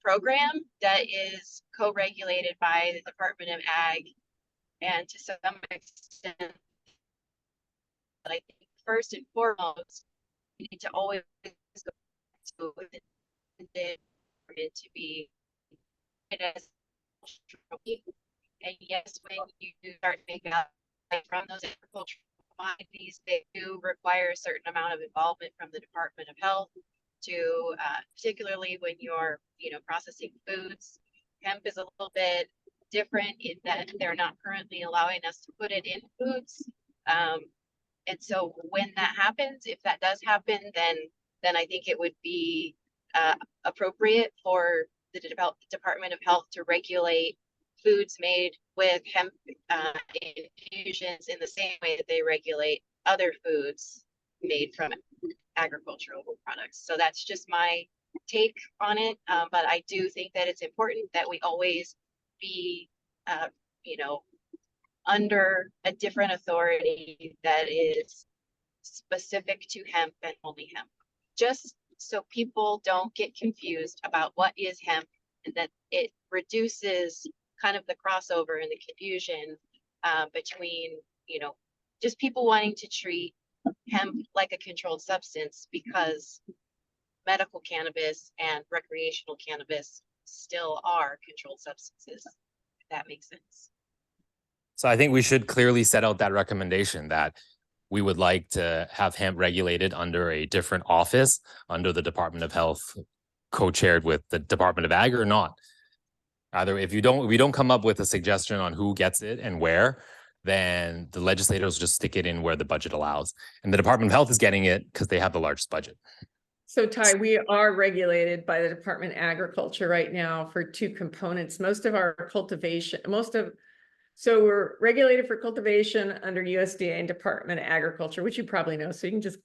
S11: program that is co-regulated by the Department of Ag, and to some extent, but I think first and foremost, we need to always go with it to be as, and yes, when you start making out from those agricultural commodities, they do require a certain amount of involvement from the Department of Health to, particularly when you're, processing foods. Hemp is a little bit different in that they're not currently allowing us to put it in foods. And so when that happens, if that does happen, then I think it would be appropriate for the Department of Health to regulate foods made with hemp infusions in the same way that they regulate other foods made from agricultural products. So that's just my take on it. But I do think that it's important that we always be, under a different authority that is specific to hemp and only hemp. Just so people don't get confused about what is hemp, and that it reduces kind of the crossover and the confusion between, just people wanting to treat hemp like a controlled substance, because medical cannabis and recreational cannabis still are controlled substances, if that makes sense.
S6: So I think we should clearly set out that recommendation that we would like to have hemp regulated under a different office, under the Department of Health, co-chaired with the Department of Ag, or not. Either if we don't come up with a suggestion on who gets it and where, then the legislators just stick it in where the budget allows. And the Department of Health is getting it because they have the largest budget.
S3: So Ty, we are regulated by the Department of Agriculture right now for two components. Most of our cultivation, so we're regulated for cultivation under USDA and Department of Agriculture, which you probably know, so you can just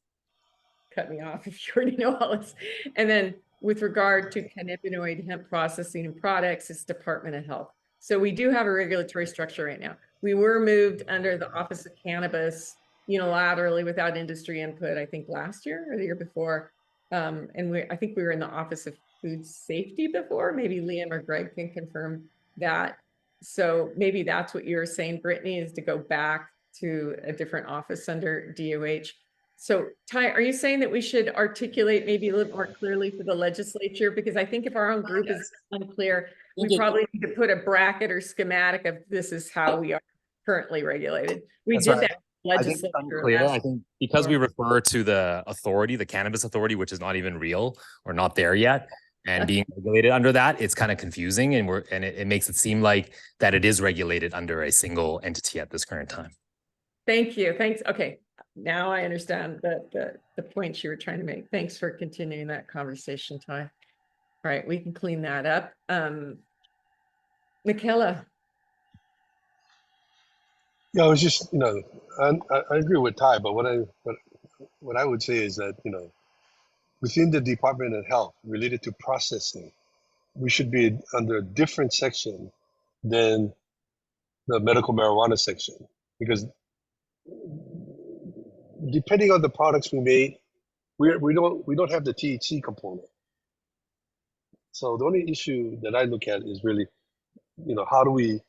S3: cut me off if you already know all this. And then with regard to cannabinoid hemp processing and products, it's Department of Health. So we do have a regulatory structure right now. We were moved under the Office of Cannabis unilaterally without industry input, I think last year or the year before. And I think we were in the Office of Food Safety before. Maybe Liam or Greg can confirm that. So maybe that's what you're saying, Brittany, is to go back to a different office under DOH. So Ty, are you saying that we should articulate maybe a little more clearly for the legislature? Because I think if our own group is unclear, we probably need to put a bracket or schematic of this is how we are currently regulated. We did that.
S6: I think it's unclear. I think because we refer to the authority, the cannabis authority, which is not even real or not there yet, and being regulated under that, it's kind of confusing, and it makes it seem like that it is regulated under a single entity at this current time.
S3: Thank you. Thanks. Okay. Now I understand the points you were trying to make. Thanks for continuing that conversation, Ty. All right, we can clean that up. Michaela.
S10: Yeah, I was just, I agree with Ty, but what I would say is that, within the Department of Health related to processing, we should be under a different section than the medical marijuana section, because depending on the products we make, we don't have the THC component. So the only issue that I look at is really, how do we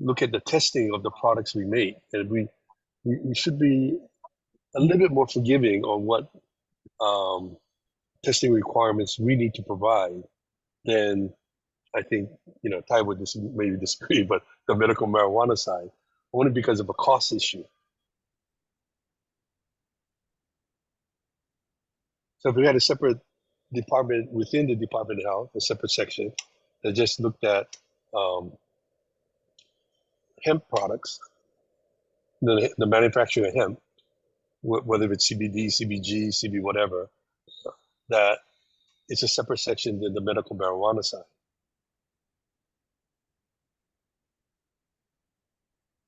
S10: look at the testing of the products we make, and we should be a little bit more forgiving on what testing requirements we need to provide than I think, Ty would maybe disagree, but the medical marijuana side, only because of a cost issue. So if we had a separate department within the Department of Health, a separate section that just looked at hemp products, the manufacturing of hemp, whether it's CBD, CBG, CB, whatever, that it's a separate section than the medical marijuana side.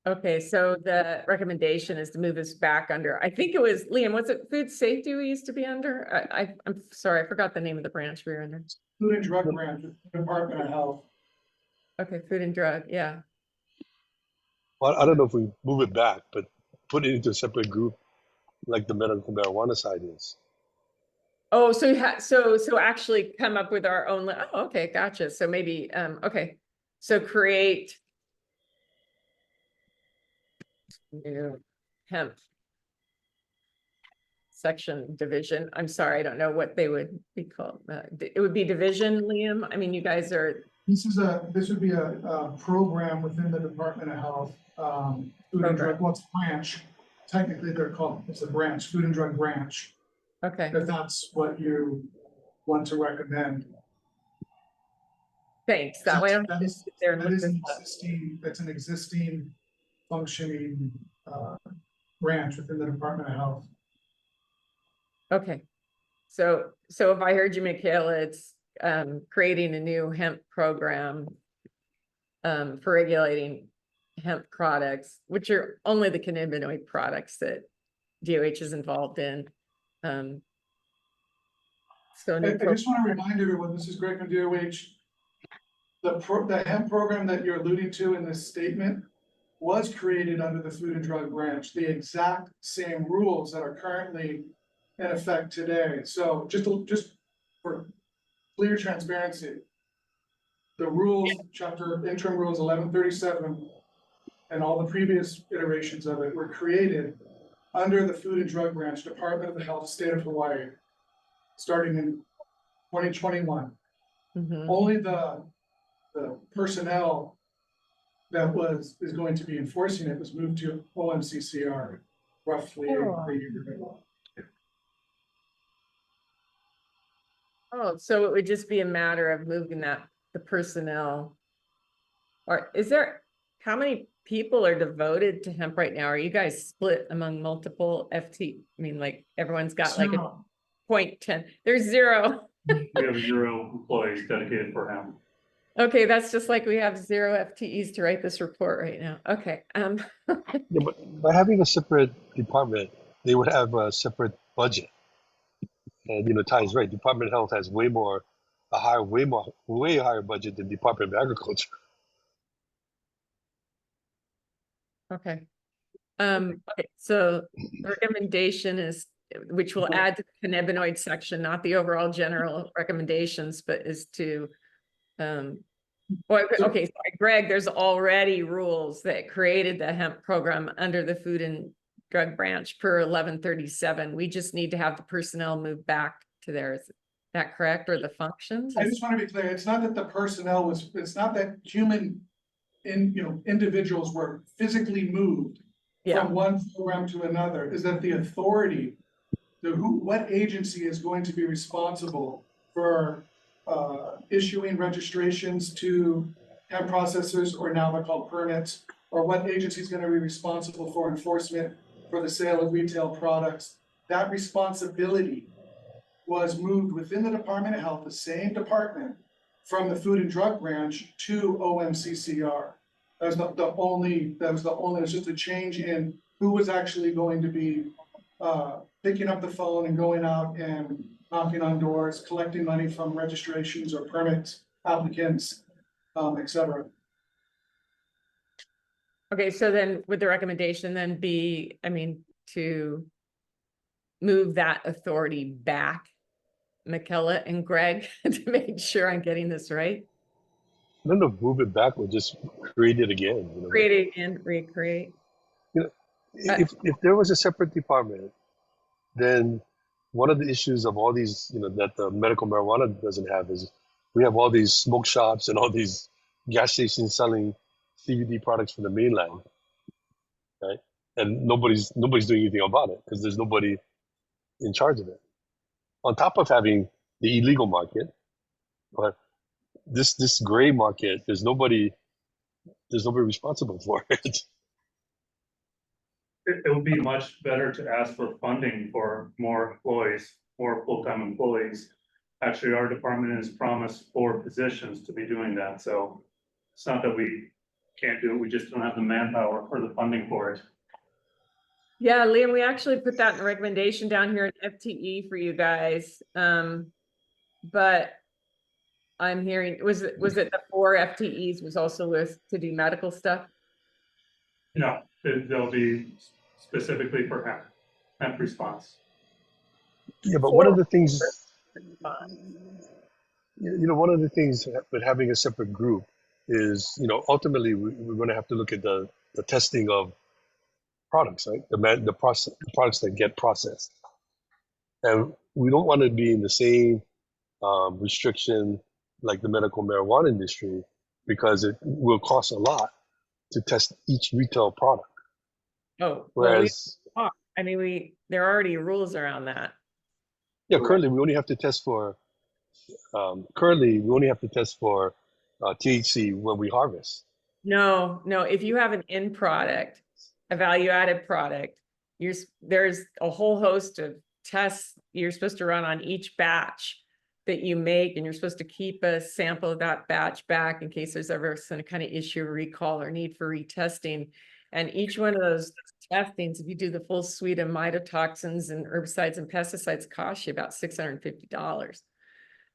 S3: Okay, so the recommendation is to move this back under, I think it was, Liam, was it food safety we used to be under? I'm sorry, I forgot the name of the branch we were under.
S2: Food and Drug Branch, Department of Health.
S3: Okay, food and drug, yeah.
S10: Well, I don't know if we move it back, but put it into a separate group like the medical marijuana side is.
S3: Oh, so so actually come up with our own, oh, okay, gotcha. So maybe, okay. So create new hemp section division. I'm sorry, I don't know what they would be called. It would be division, Liam. I mean, you guys are.
S14: This would be a program within the Department of Health, Food and Drug, well, it's a branch. Technically, it's a branch, Food and Drug Branch.
S3: Okay.
S14: If that's what you want to recommend.
S3: Thanks. That way I don't have to sit there and look this up.
S14: That's an existing functioning branch within the Department of Health.
S3: Okay. So if I heard you, Michaela, it's creating a new hemp program for regulating hemp products, which are only the cannabinoid products that DOH is involved in. So
S14: I just want to remind everyone, this is Greg from DOH. The hemp program that you're alluding to in this statement was created under the Food and Drug Branch, the exact same rules that are currently in effect today. So just for clear transparency, the rules, interim rules 1137, and all the previous iterations of it were created under the Food and Drug Branch, Department of the Health, State of Hawaii, starting in 2021.
S3: Mm-hmm.
S14: Only the personnel that is going to be enforcing it was moved to OMCCR roughly a year ago.
S3: Oh, so it would just be a matter of moving the personnel. Or how many people are devoted to hemp right now? Are you guys split among multiple FT? I mean, like everyone's got like a 0.10. There's 0.
S13: We have 0 employees dedicated for hemp.
S3: Okay, that's just like we have 0 FTEs to write this report right now. Okay.
S10: Yeah, but by having a separate department, they would have a separate budget. And Ty is right. Department of Health has way higher budget than Department of Agriculture.
S3: Okay. Okay, so the recommendation is, which will add to the cannabinoid section, not the overall general recommendations, but is to, okay, sorry, Greg, there's already rules that created the hemp program under the Food and Drug Branch per 1137. We just need to have the personnel move back to there. Is that correct? Or the functions?
S14: I just want to be clear. It's not that the personnel it's not that individuals were physically moved from one program to another. Is that the authority, what agency is going to be responsible for issuing registrations to hemp processors, or now they're called permits, or what agency is going to be responsible for enforcement for the sale of retail products. That responsibility was moved within the Department of Health, the same department, from the Food and Drug Branch to OMCCR. That was just a change in who was actually going to be picking up the phone and going out and knocking on doors, collecting money from registrations or permit applicants, et cetera.
S3: Okay, so then would the recommendation then be, to move that authority back, Michaela and Greg, to make sure I'm getting this right?
S10: I don't know, move it back or just create it again.
S3: Create it again, recreate.
S10: If there was a separate department, then one of the issues of all these, that the medical marijuana doesn't have is we have all these smoke shops and all these gas stations selling CBD products from the mainland, right? And nobody's doing anything about it because there's nobody in charge of it. On top of having the illegal market, but this gray market, there's nobody responsible for it.
S13: it would be much better to ask for funding for more employees, more full-time employees. Actually, our department has promised 4 positions to be doing that, so it's not that we can't do it, we just don't have the manpower or the funding for it.
S3: Yeah, Liam, we actually put that in the recommendation down here in FTE for you guys. But I'm hearing, was it the 4 FTEs was also with to do medical stuff?
S13: No, they'll be specifically for hemp response.
S10: Yeah, but one of the things, one of the things with having a separate group is, ultimately we're going to have to look at the testing of products, right? The products that get processed, and we don't want to be in the same restriction like the medical marijuana industry, because it will cost a lot to test each retail product.
S3: Oh,
S10: whereas,
S3: there are already rules around that.
S10: Yeah, currently we only have to test for THC when we harvest.
S3: No, if you have an end product, a value-added product, there's a whole host of tests you're supposed to run on each batch that you make, and you're supposed to keep a sample of that batch back in case there's ever some kind of issue, recall, or need for retesting. And each one of those testings, if you do the full suite of mycotoxins and herbicides and pesticides, costs you about $650.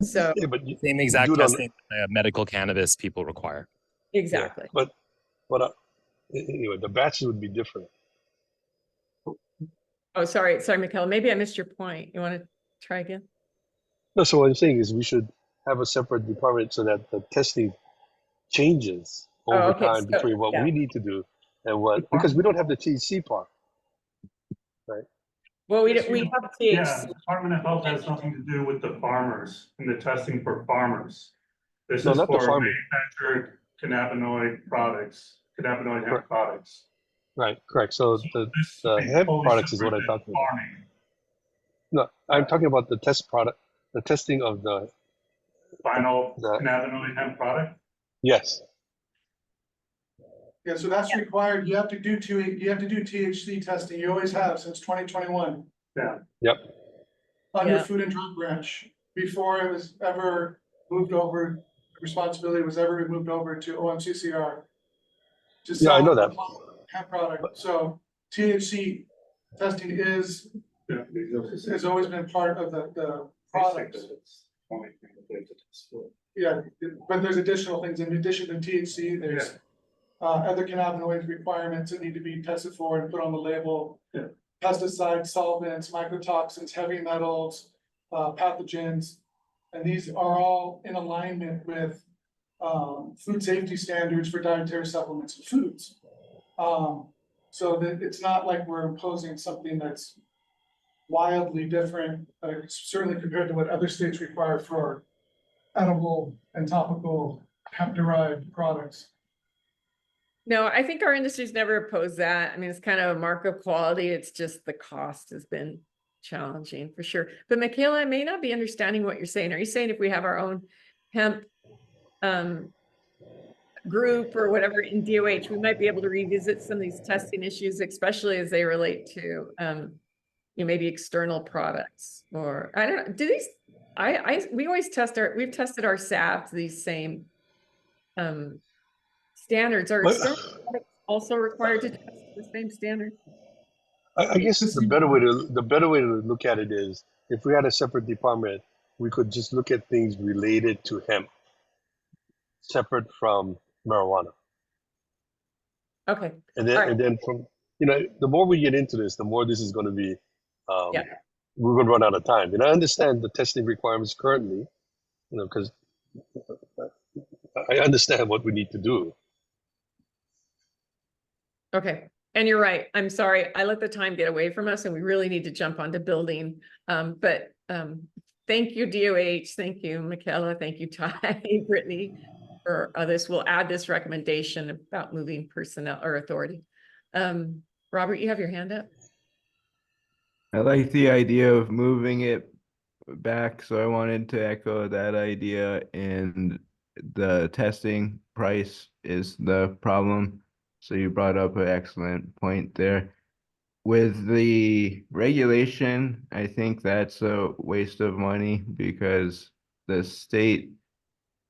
S3: So
S10: yeah, but
S6: same exact testing medical cannabis people require.
S3: Exactly.
S10: Yeah, but anyway, the batches would be different.
S3: Oh, sorry, Michaela. Maybe I missed your point. You want to try again?
S10: No, so what I'm saying is we should have a separate department so that the testing changes over time between what we need to do and because we don't have the THC part, right?
S3: Well, we have THC.
S13: Yeah, the Department of Health has nothing to do with the farmers and the testing for farmers. This is for manufactured cannabinoid products, cannabinoid hemp products.
S10: Right, correct. So the hemp products is what I'm talking about. No, I'm talking about the testing of the
S13: final cannabinoid hemp product.
S10: Yes.
S14: Yeah, so that's required. You have to do THC testing. You always have since 2021.
S13: Yeah.
S10: Yep.
S14: Under Food and Drug Branch, before it was ever moved over, responsibility was ever moved over to OMCCR.
S10: Yeah, I know that.
S14: Hemp product. So THC testing has always been part of the product. Yeah, but there's additional things in addition to THC. There's other cannabinoid requirements that need to be tested for and put on the label.
S13: Yeah.
S14: Pesticides, solvents, mycotoxins, heavy metals, pathogens, and these are all in alignment with food safety standards for dietary supplements and foods. So that it's not like we're imposing something that's wildly different, certainly compared to what other states require for edible and topical hemp-derived products.
S3: No, I think our industry's never opposed that. I mean, it's kind of a mark of quality. It's just the cost has been challenging for sure. But Michaela, I may not be understanding what you're saying. Are you saying if we have our own hemp group or whatever in DOH, we might be able to revisit some of these testing issues, especially as they relate to maybe external products? Or I don't know, do these we always we've tested our salve to these same standards. Are external products also required to test the same standard?
S10: I guess the better way to look at it is if we had a separate department, we could just look at things related to hemp, separate from marijuana.
S3: Okay.
S10: And then from the more we get into this, the more this is going to be. We're going to run out of time. And I understand the testing requirements currently, because I understand what we need to do.
S3: Okay. And you're right. I'm sorry. I let the time get away from us and we really need to jump onto building. But thank you, DOH. Thank you, Michaela. Thank you, Ty, Brittany, for this. We'll add this recommendation about moving personnel or authority. Robert, you have your hand up.
S9: I like the idea of moving it back, so I wanted to echo that idea, and the testing price is the problem. So you brought up an excellent point there. with the regulation, I think that's a waste of money because the state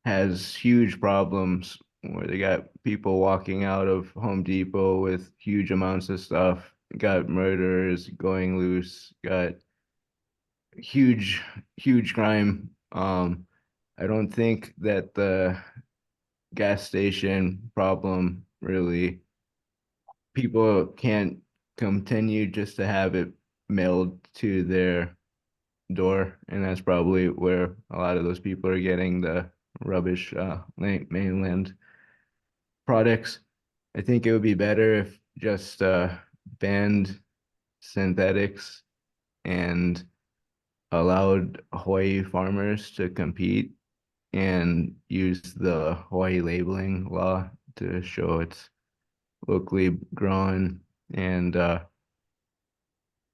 S9: has huge problems where they got people walking out of Home Depot with huge amounts of stuff, got murderers going loose, got huge, huge crime. I don't think that the gas station problem really, people can't continue just to have it mailed to their door, and that's probably where a lot of those people are getting the rubbish mainland products. I think it would be better if just banned synthetics and allowed Hawaii farmers to compete and use the Hawaii labeling law to show it's locally grown. And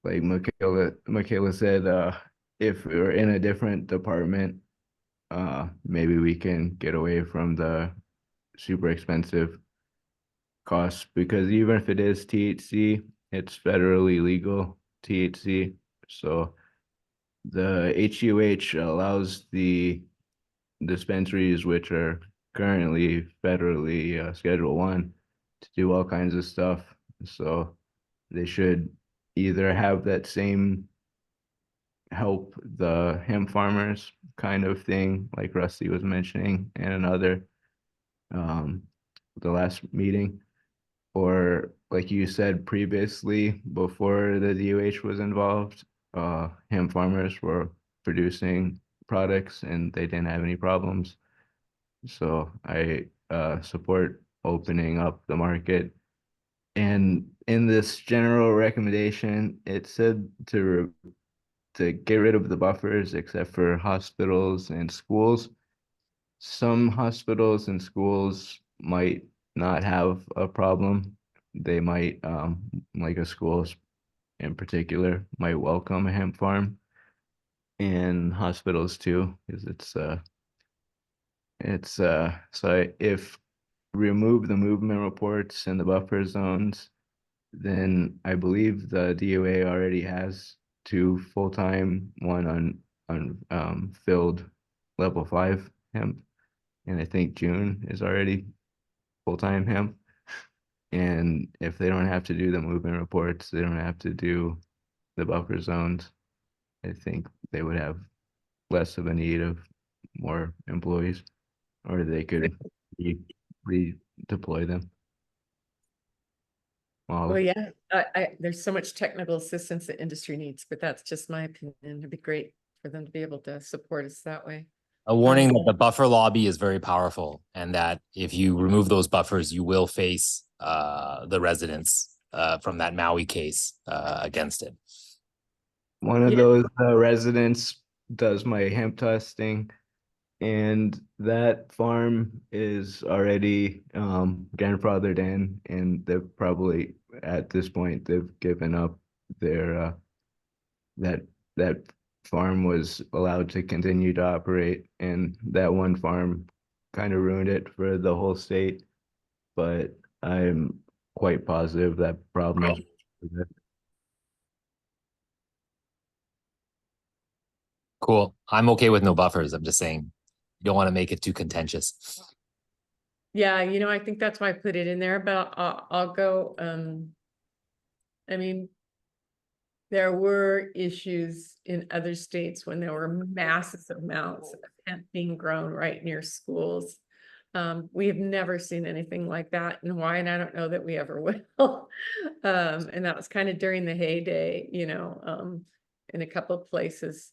S9: like Michaela said, if we're in a different department, maybe we can get away from the super expensive costs, because even if it is THC, it's federally legal THC. So the HUH allows the dispensaries, which are currently federally Schedule 1, to do all kinds of stuff. So they should either have that same help the hemp farmers kind of thing, like Rusty was mentioning in another the last meeting, or like you said previously, before the DOH was involved, hemp farmers were producing products and they didn't have any problems. So I support opening up the market. And in this general recommendation, it said to get rid of the buffers except for hospitals and schools. Some hospitals and schools might not have a problem. They might, like a school in particular, might welcome a hemp farm, and hospitals too, because so if remove the movement reports and the buffer zones, then I believe the DOA already has 2 full-time, one on filled level 5 hemp, and I think June is already full-time hemp. And if they don't have to do the movement reports, they don't have to do the buffer zones, I think they would have less of a need of more employees, or they could redeploy them.
S3: Well, yeah, there's so much technical assistance that industry needs, but that's just my opinion. It'd be great for them to be able to support us that way.
S6: A warning that the buffer lobby is very powerful, and that if you remove those buffers, you will face the residents from that Maui case against it.
S9: One of those residents does my hemp testing, and that farm is already grandfathered in, and they've probably at this point they've given up their that farm was allowed to continue to operate, and that one farm kind of ruined it for the whole state. But I'm quite positive that problem is
S6: Cool. I'm okay with no buffers. I'm just saying, you don't want to make it too contentious.
S3: Yeah, I think that's why I put it in there, but I'll go, I mean, there were issues in other states when there were massive amounts of hemp being grown right near schools. We have never seen anything like that in Hawaii, and I don't know that we ever will. And that was kind of during the heyday, in a couple of places.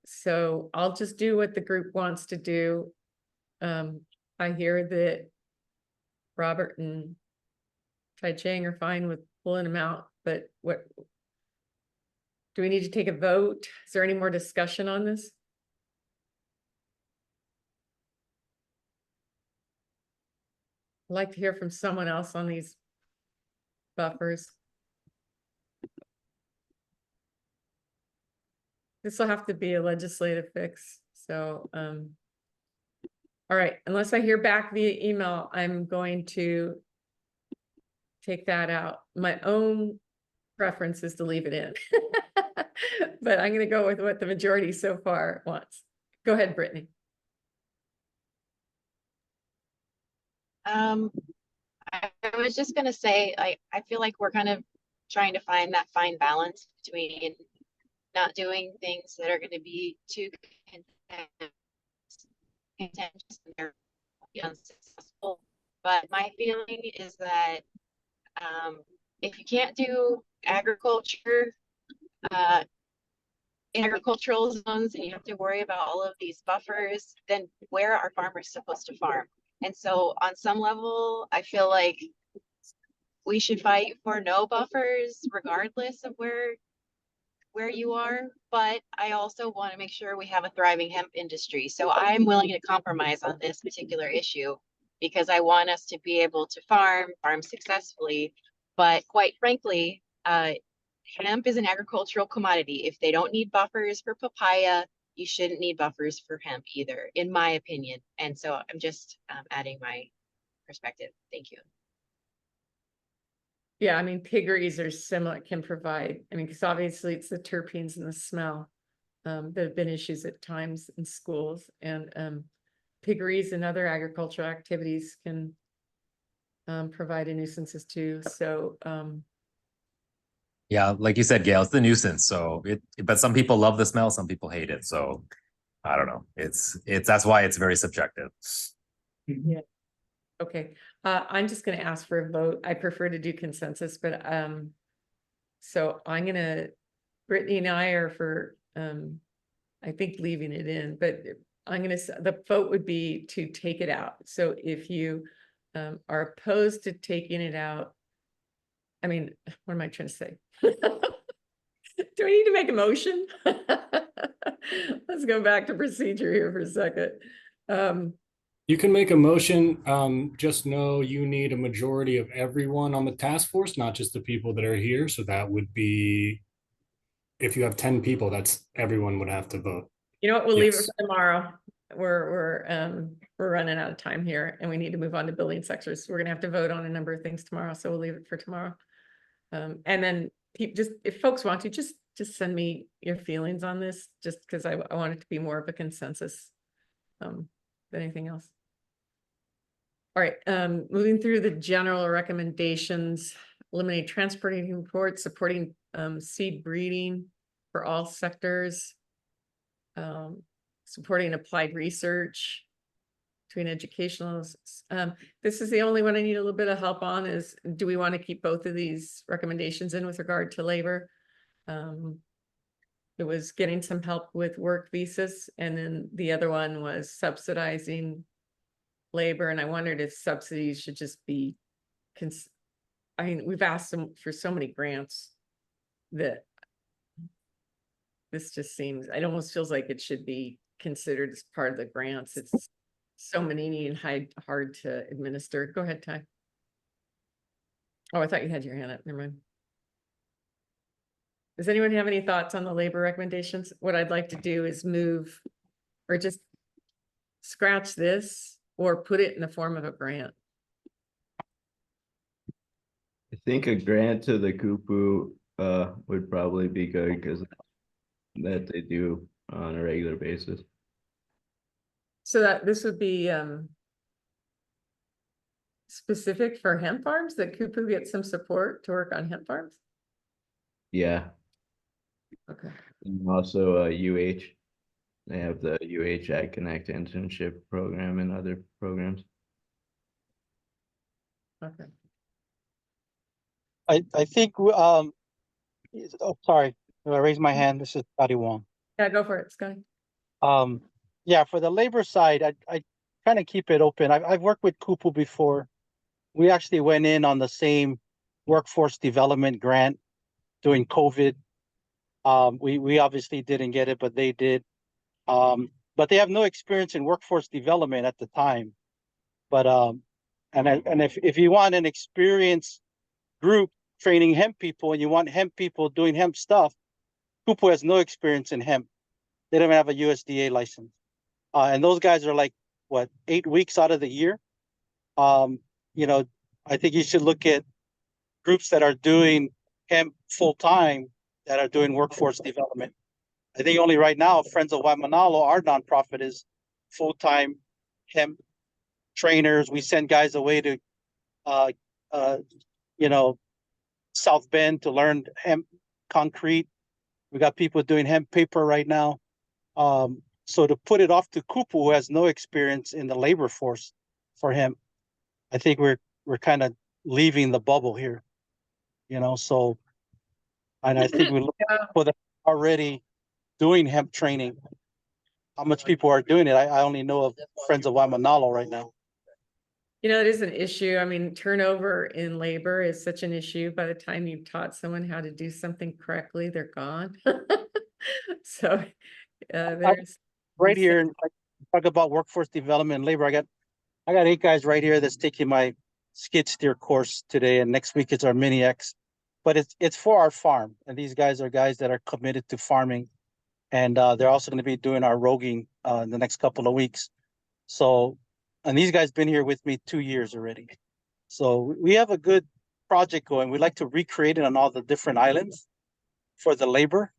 S3: So I'll just do what the group wants to do. I hear that Robert and Tai Chang are fine with pulling them out, but what do we need to take a vote? Is there any more discussion on this? I'd like to hear from someone else on these buffers. This will have to be a legislative fix. So, all right, unless I hear back via email, I'm going to take that out. My own preference is to leave it in. But I'm gonna go with what the majority so far wants. Go ahead, Brittany.
S11: I was just gonna say, I feel like we're kind of trying to find that fine balance between not doing things that are gonna be too contentious and be unsuccessful. But my feeling is that if you can't do agriculture, agricultural zones, and you have to worry about all of these buffers, then where are farmers supposed to farm? And so on some level, I feel like we should fight for no buffers regardless of where you are. But I also want to make sure we have a thriving hemp industry. So I'm willing to compromise on this particular issue because I want us to be able to farm successfully. But quite frankly, hemp is an agricultural commodity. If they don't need buffers for papaya, you shouldn't need buffers for hemp either, in my opinion. And so I'm just adding my perspective. Thank you.
S3: Yeah, I mean, piggeries are similar, can provide, I mean, because obviously it's the terpenes and the smell. That have been issues at times in schools, and piggeries and other agricultural activities can provide a nuisances too. So
S6: Yeah, like you said, Gail, it's the nuisance. So but some people love the smell, some people hate it. So I don't know. It's that's why it's very subjective.
S3: yeah. Okay, I'm just gonna ask for a vote. I prefer to do consensus, but so I'm gonna, Brittany and I are for I think leaving it in, but I'm gonna, the vote would be to take it out. So if you are opposed to taking it out, I mean, what am I trying to say? Do we need to make a motion? Let's go back to procedure here for a second.
S8: You can make a motion. Just know you need a majority of everyone on the task force, not just the people that are here. So that would be, if you have 10 people, that's everyone would have to vote.
S3: You know what? We'll leave it
S8: Yes.
S3: for tomorrow. We're running out of time here, and we need to move on to building sectors. We're gonna have to vote on a number of things tomorrow, so we'll leave it for tomorrow. And then just, if folks want to, just send me your feelings on this, just because I want it to be more of a consensus than anything else. All right, moving through the general recommendations, eliminate transporting reports, supporting seed breeding for all sectors, supporting applied research between educational. This is the only one I need a little bit of help on is, do we want to keep both of these recommendations in with regard to labor? It was getting some help with work visas, and then the other one was subsidizing labor, and I wondered if subsidies should just be, I mean, we've asked them for so many grants that this just seems, it almost feels like it should be considered as part of the grants. It's so many and hard to administer. Go ahead, Ty. Oh, I thought you had your hand up. Never mind. Does anyone have any thoughts on the labor recommendations? What I'd like to do is move, or just scratch this or put it in the form of a grant.
S9: I think a grant to the Kupu would probably be good because that they do on a regular basis.
S3: So that this would be specific for hemp farms, that Kupu gets some support to work on hemp farms?
S9: Yeah.
S3: Okay.
S9: And also UH. They have the UH Ag Connect internship program and other programs.
S3: Okay.
S15: I think oh, sorry, I raised my hand. This is Scotty Wong.
S3: Yeah, go for it, Scotty.
S15: Yeah, for the labor side, I kind of keep it open. I've worked with Kupu before. We actually went in on the same workforce development grant during COVID. We obviously didn't get it, but they did. But they have no experience in workforce development at the time. But and if you want an experienced group training hemp people and you want hemp people doing hemp stuff, Kupu has no experience in hemp. They don't even have a USDA license. And those guys are like, what, 8 weeks out of the year? You know, I think you should look at groups that are doing hemp full-time that are doing workforce development. I think only right now, Friends of Waimanalo, our nonprofit, is full-time hemp trainers. We send guys away to, uh, you know, South Bend to learn hemp concrete. We got people doing hemp paper right now. So to put it off to Kupu, who has no experience in the labor force for hemp, I think we're kind of leaving the bubble here, you know. So, and I think we look for them already doing hemp training. How much people are doing it? I only know of Friends of Waimanalo right now.
S3: You know, it is an issue. I mean, turnover in labor is such an issue. By the time you've taught someone how to do something correctly, they're gone. So there's
S15: right here, and talk about workforce development and labor. I got 8 guys right here that's taking my skid steer course today, and next week it's our mini X. But it's for our farm, and these guys are guys that are committed to farming, and they're also going to be doing our roguing in the next couple of weeks. So, and these guys been here with me 2 years already. So we have a good project going. We'd like to recreate it on all the different islands for the labor.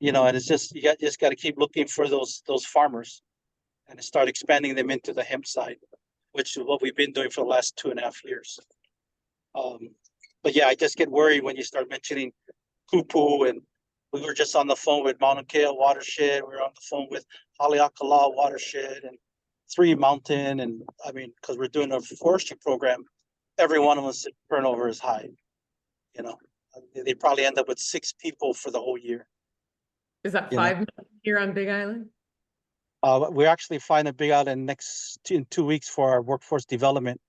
S15: You know, and it's just just got to keep looking for those farmers and start expanding them into the hemp side, which is what we've been doing for the last 2.5 years. But yeah, I just get worried when you start mentioning Kupu, and we were just on the phone with Mauna Kea Watershed. We were on the phone with Haleakala Watershed and 3 Mountain. And I mean, because we're doing a forestry program, every one of us turnover is high. You know, they probably end up with 6 people for the whole year.
S3: Is that 5 here on Big Island?
S15: We're actually flying to Big Island in 2 weeks for our workforce development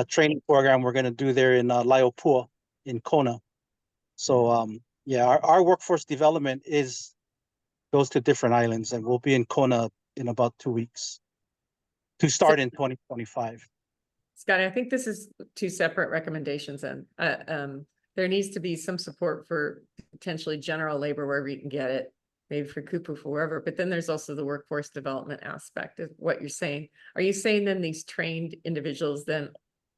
S15: training program we're going to do there in Laopua in Kona. So yeah, our workforce development goes to different islands, and we'll be in Kona in about 2 weeks to start in 2025.
S3: Scotty, I think this is 2 separate recommendations, and there needs to be some support for potentially general labor wherever you can get it, maybe for Kupu, for wherever, but then there's also the workforce development aspect of what you're saying. Are you saying then these trained individuals, then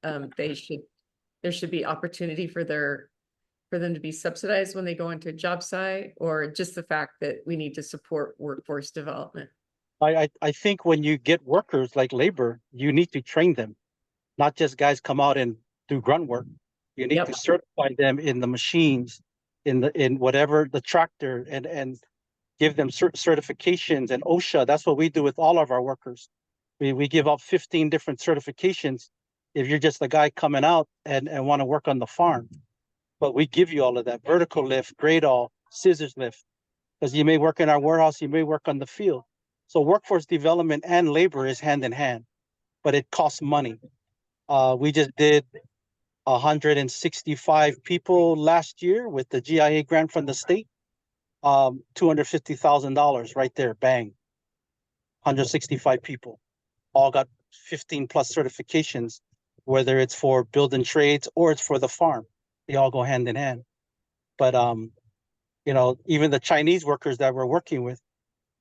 S3: there should be opportunity for them to be subsidized when they go into a job site, or just the fact that we need to support workforce development?
S15: I think when you get workers like labor, you need to train them, not just guys come out and do grunt work. You need to certify them in the machines, in whatever the tractor, and give them certifications and OSHA. That's what we do with all of our workers. We give out 15 different certifications if you're just a guy coming out and want to work on the farm. But we give you all of that: vertical lift, grade all, scissors lift, because you may work in our warehouse, you may work on the field. So workforce development and labor is hand in hand, but it costs money. We just did 165 people last year with the GIA grant from the state. $250,000 right there, bang. 165 people, all got 15 plus certifications, whether it's for building trades or it's for the farm. They all go hand in hand. But you know, even the Chinese workers that we're working with,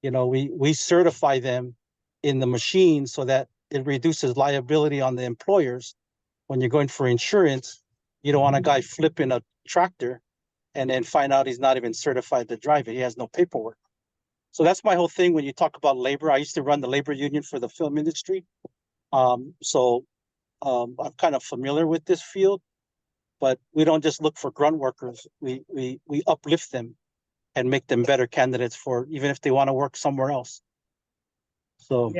S15: you know, we certify them in the machine so that it reduces liability on the employers. When you're going for insurance, you don't want a guy flipping a tractor and then find out he's not even certified to drive it. He has no paperwork. So that's my whole thing when you talk about labor. I used to run the labor union for the film industry. So I'm kind of familiar with this field, but we don't just look for grunt workers. We uplift them and make them better candidates for even if they want to work somewhere else. So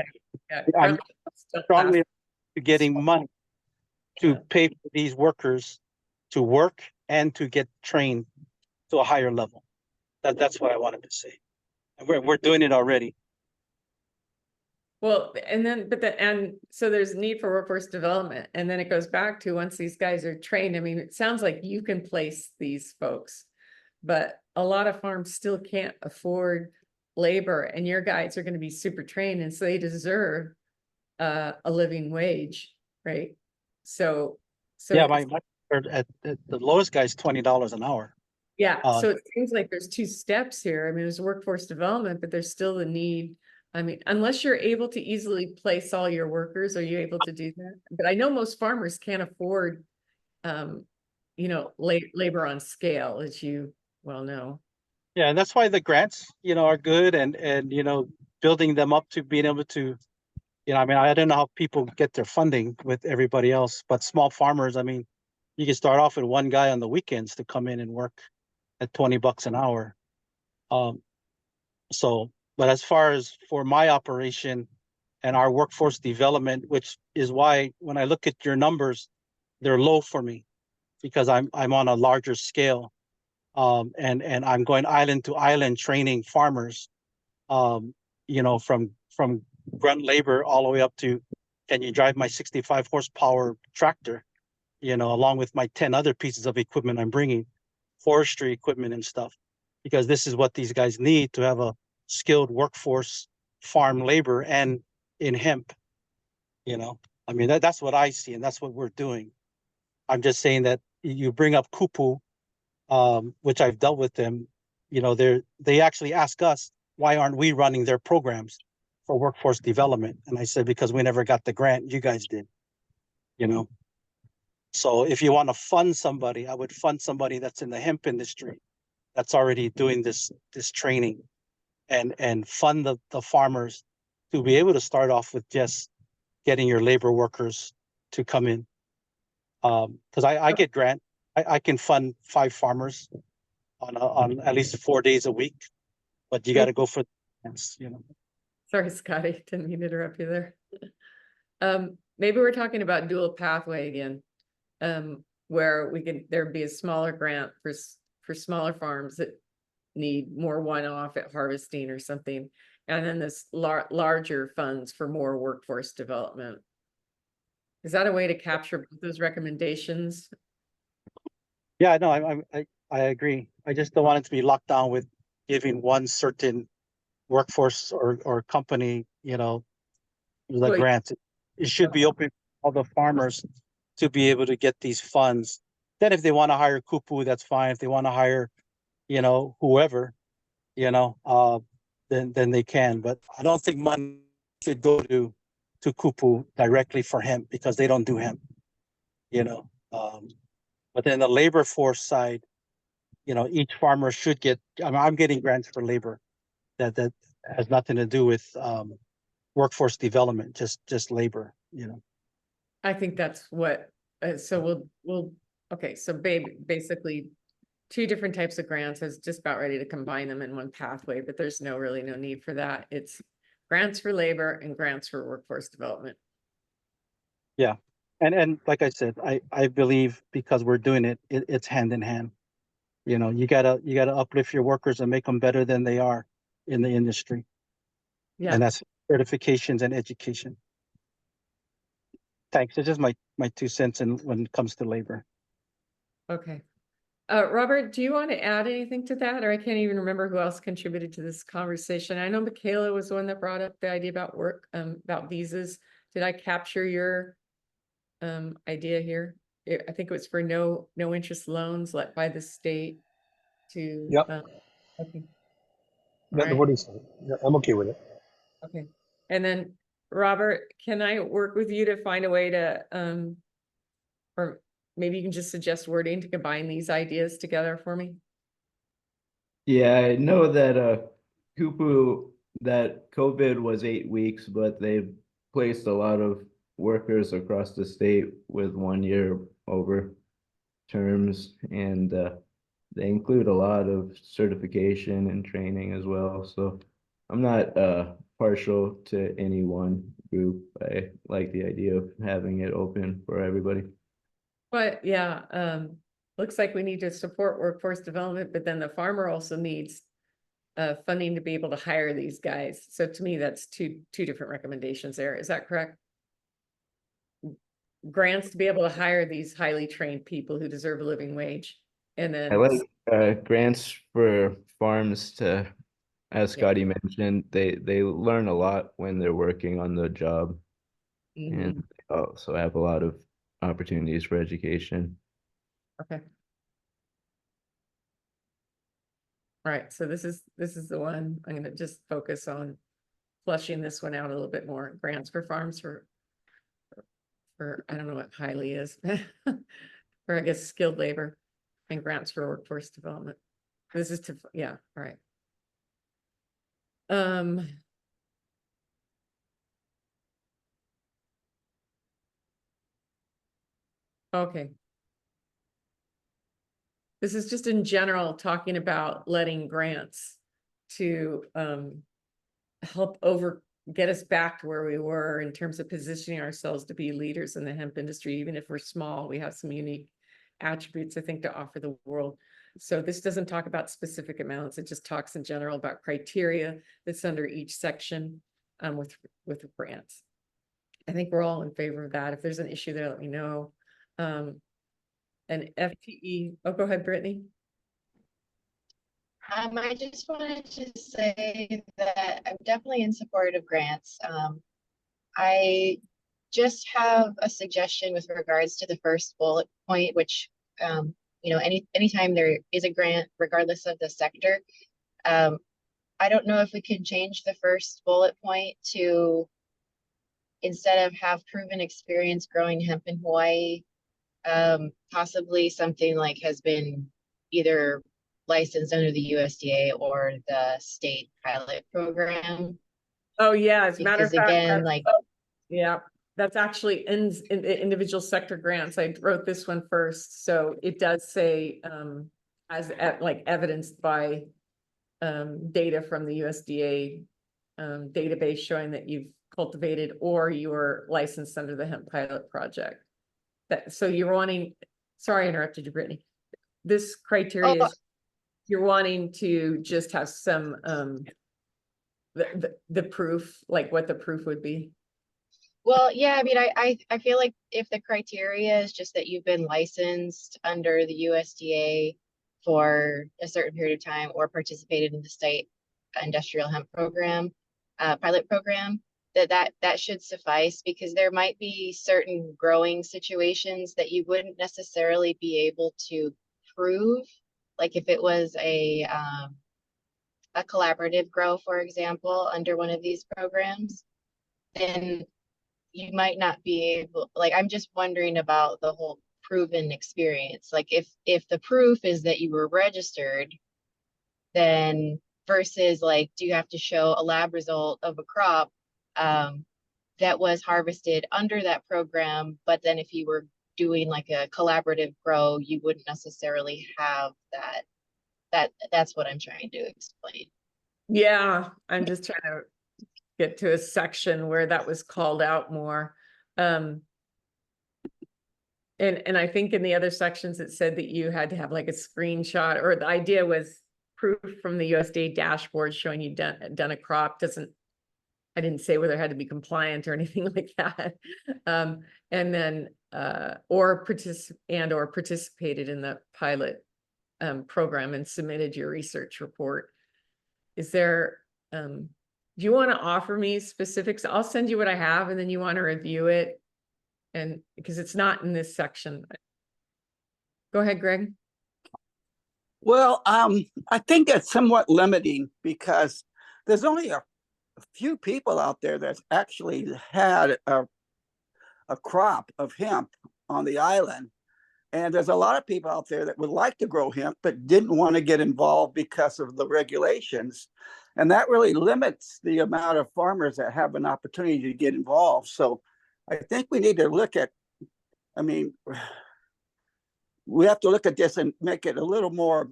S15: I'm strongly getting money to pay for these workers to work and to get trained to a higher level. That's what I wanted to say. And we're doing it already.
S3: Well, and so there's need for workforce development, and then it goes back to once these guys are trained. I mean, it sounds like you can place these folks, but a lot of farms still can't afford labor, and your guys are going to be super trained, and so they deserve a living wage, right? So
S15: yeah, my at the lowest guy's $20 an hour.
S3: Yeah, so it seems like there's 2 steps here. I mean, there's workforce development, but there's still the need. I mean, unless you're able to easily place all your workers, are you able to do that? But I know most farmers can't afford labor on scale, as you well know.
S15: Yeah, and that's why the grants, are good and building them up to being able to, I mean, I don't know how people get their funding with everybody else, but small farmers, I mean, you can start off with one guy on the weekends to come in and work at $20 an hour. But as far as for my operation and our workforce development, which is why when I look at your numbers, they're low for me because I'm on a larger scale. And I'm going island to island training farmers, from grunt labor all the way up to, can you drive my 65 horsepower tractor, along with my 10 other pieces of equipment I'm bringing, forestry equipment and stuff, because this is what these guys need to have a skilled workforce, farm labor and in hemp, I mean, that's what I see and that's what we're doing. I'm just saying that you bring up Kupu, which I've dealt with them, they actually ask us, why aren't we running their programs for workforce development? And I said, because we never got the grant, you guys did, So if you want to fund somebody, I would fund somebody that's in the hemp industry, that's already doing this training, and fund the farmers to be able to start off with just getting your labor workers to come in. Because I get grant, I can fund 5 farmers on at least 4 days a week, but you got to go for the grants,
S3: Sorry, Scotty, didn't mean to interrupt you there. Maybe we're talking about dual pathway again, where there'd be a smaller grant for smaller farms that need more one-off at harvesting or something, and then this larger funds for more workforce development. Is that a way to capture those recommendations?
S15: Yeah, no, I agree. I just don't want it to be locked down with giving one certain workforce or company, the grants. It should be open for all the farmers to be able to get these funds. Then if they want to hire Kupu, that's fine. If they want to hire, whoever, then they can. But I don't think money should go to Kupu directly for hemp because they don't do hemp, But then the labor force side, each farmer should get, I'm getting grants for labor that has nothing to do with workforce development, just labor,
S3: I think that's what, so okay, so basically 2 different types of grants. I was just about ready to combine them in one pathway, but there's really no need for that. It's grants for labor and grants for workforce development.
S15: Yeah. And like I said, I believe because we're doing it's hand in hand. You gotta uplift your workers and make them better than they are in the industry.
S3: Yeah.
S15: And that's certifications and education. Thanks. It's just my 2 cents when it comes to labor.
S3: Okay. Robert, do you want to add anything to that? Or I can't even remember who else contributed to this conversation. I know Michaela was the one that brought up the idea about about visas. Did I capture your idea here? I think it was for no interest loans let by the state to.
S10: Yep.
S3: Okay.
S10: The wording is fine. Yeah, I'm okay with it.
S3: Okay. And then Robert, can I work with you to find a way to or maybe you can just suggest wording to combine these ideas together for me?
S9: Yeah, I know that Kupu, that COVID was 8 weeks, but they placed a lot of workers across the state with 1 year over terms, and they include a lot of certification and training as well. So I'm not partial to any one group. I like the idea of having it open for everybody.
S3: But yeah, looks like we need to support workforce development, but then the farmer also needs funding to be able to hire these guys. So to me, that's two different recommendations there. Is that correct? Grants to be able to hire these highly trained people who deserve a living wage. And then
S9: I like grants for farms to, as Scotty mentioned, they learn a lot when they're working on the job, and they also have a lot of opportunities for education.
S3: Okay. All right, so this is the one I'm going to just focus on flushing this one out a little bit more. Grants for farms for I don't know what highly is. or I guess skilled labor and grants for workforce development. This is to, yeah, all right. Okay. This is just in general talking about letting grants to help get us back to where we were in terms of positioning ourselves to be leaders in the hemp industry. Even if we're small, we have some unique attributes, I think, to offer the world. So this doesn't talk about specific amounts. It just talks in general about criteria that's under each section with grants. I think we're all in favor of that. If there's an issue there, let me know. And FTE, oh, go ahead, Brittany.
S11: I just wanted to say that I'm definitely in support of grants. I just have a suggestion with regards to the first bullet point, which, you know, anytime there is a grant, regardless of the sector, I don't know if we could change the first bullet point to, instead of have proven experience growing hemp in Hawaii, possibly something like has been either licensed under the USDA or the state pilot program.
S3: Oh yeah, as a matter of
S11: Because
S3: fact,
S11: again, like,
S3: yeah, that's actually in individual sector grants. I wrote this one first, so it does say like evidenced by data from the USDA database showing that you've cultivated or you are licensed under the hemp pilot project. So you're wanting, sorry I interrupted you, Brittany. This criteria is you're wanting to just have some the proof, like what the proof would be.
S11: well, yeah, I mean, I feel like if the criteria is just that you've been licensed under the USDA for a certain period of time or participated in the state industrial hemp program, pilot program, that should suffice, because there might be certain growing situations that you wouldn't necessarily be able to prove. Like if it was a collaborative grow, for example, under one of these programs, then you might not be able, like, I'm just wondering about the whole proven experience. Like if the proof is that you were registered, then versus like, do you have to show a lab result of a crop that was harvested under that program, but then if you were doing like a collaborative grow, you wouldn't necessarily have that's what I'm trying to explain.
S3: Yeah, I'm just trying to get to a section where that was called out more. And I think in the other sections it said that you had to have like a screenshot, or the idea was proof from the USDA dashboard showing you done a crop. I didn't say whether it had to be compliant or anything like that. And then or participated in the pilot program and submitted your research report. Is there do you want to offer me specifics? I'll send you what I have and then you want to review it, and because it's not in this section. Go ahead, Greg.
S4: Well, I think it's somewhat limiting because there's only a few people out there that's actually had a crop of hemp on the island. And there's a lot of people out there that would like to grow hemp, but didn't want to get involved because of the regulations. And that really limits the amount of farmers that have an opportunity to get involved. So I think we need to look at, I mean, we have to look at this and make it a little more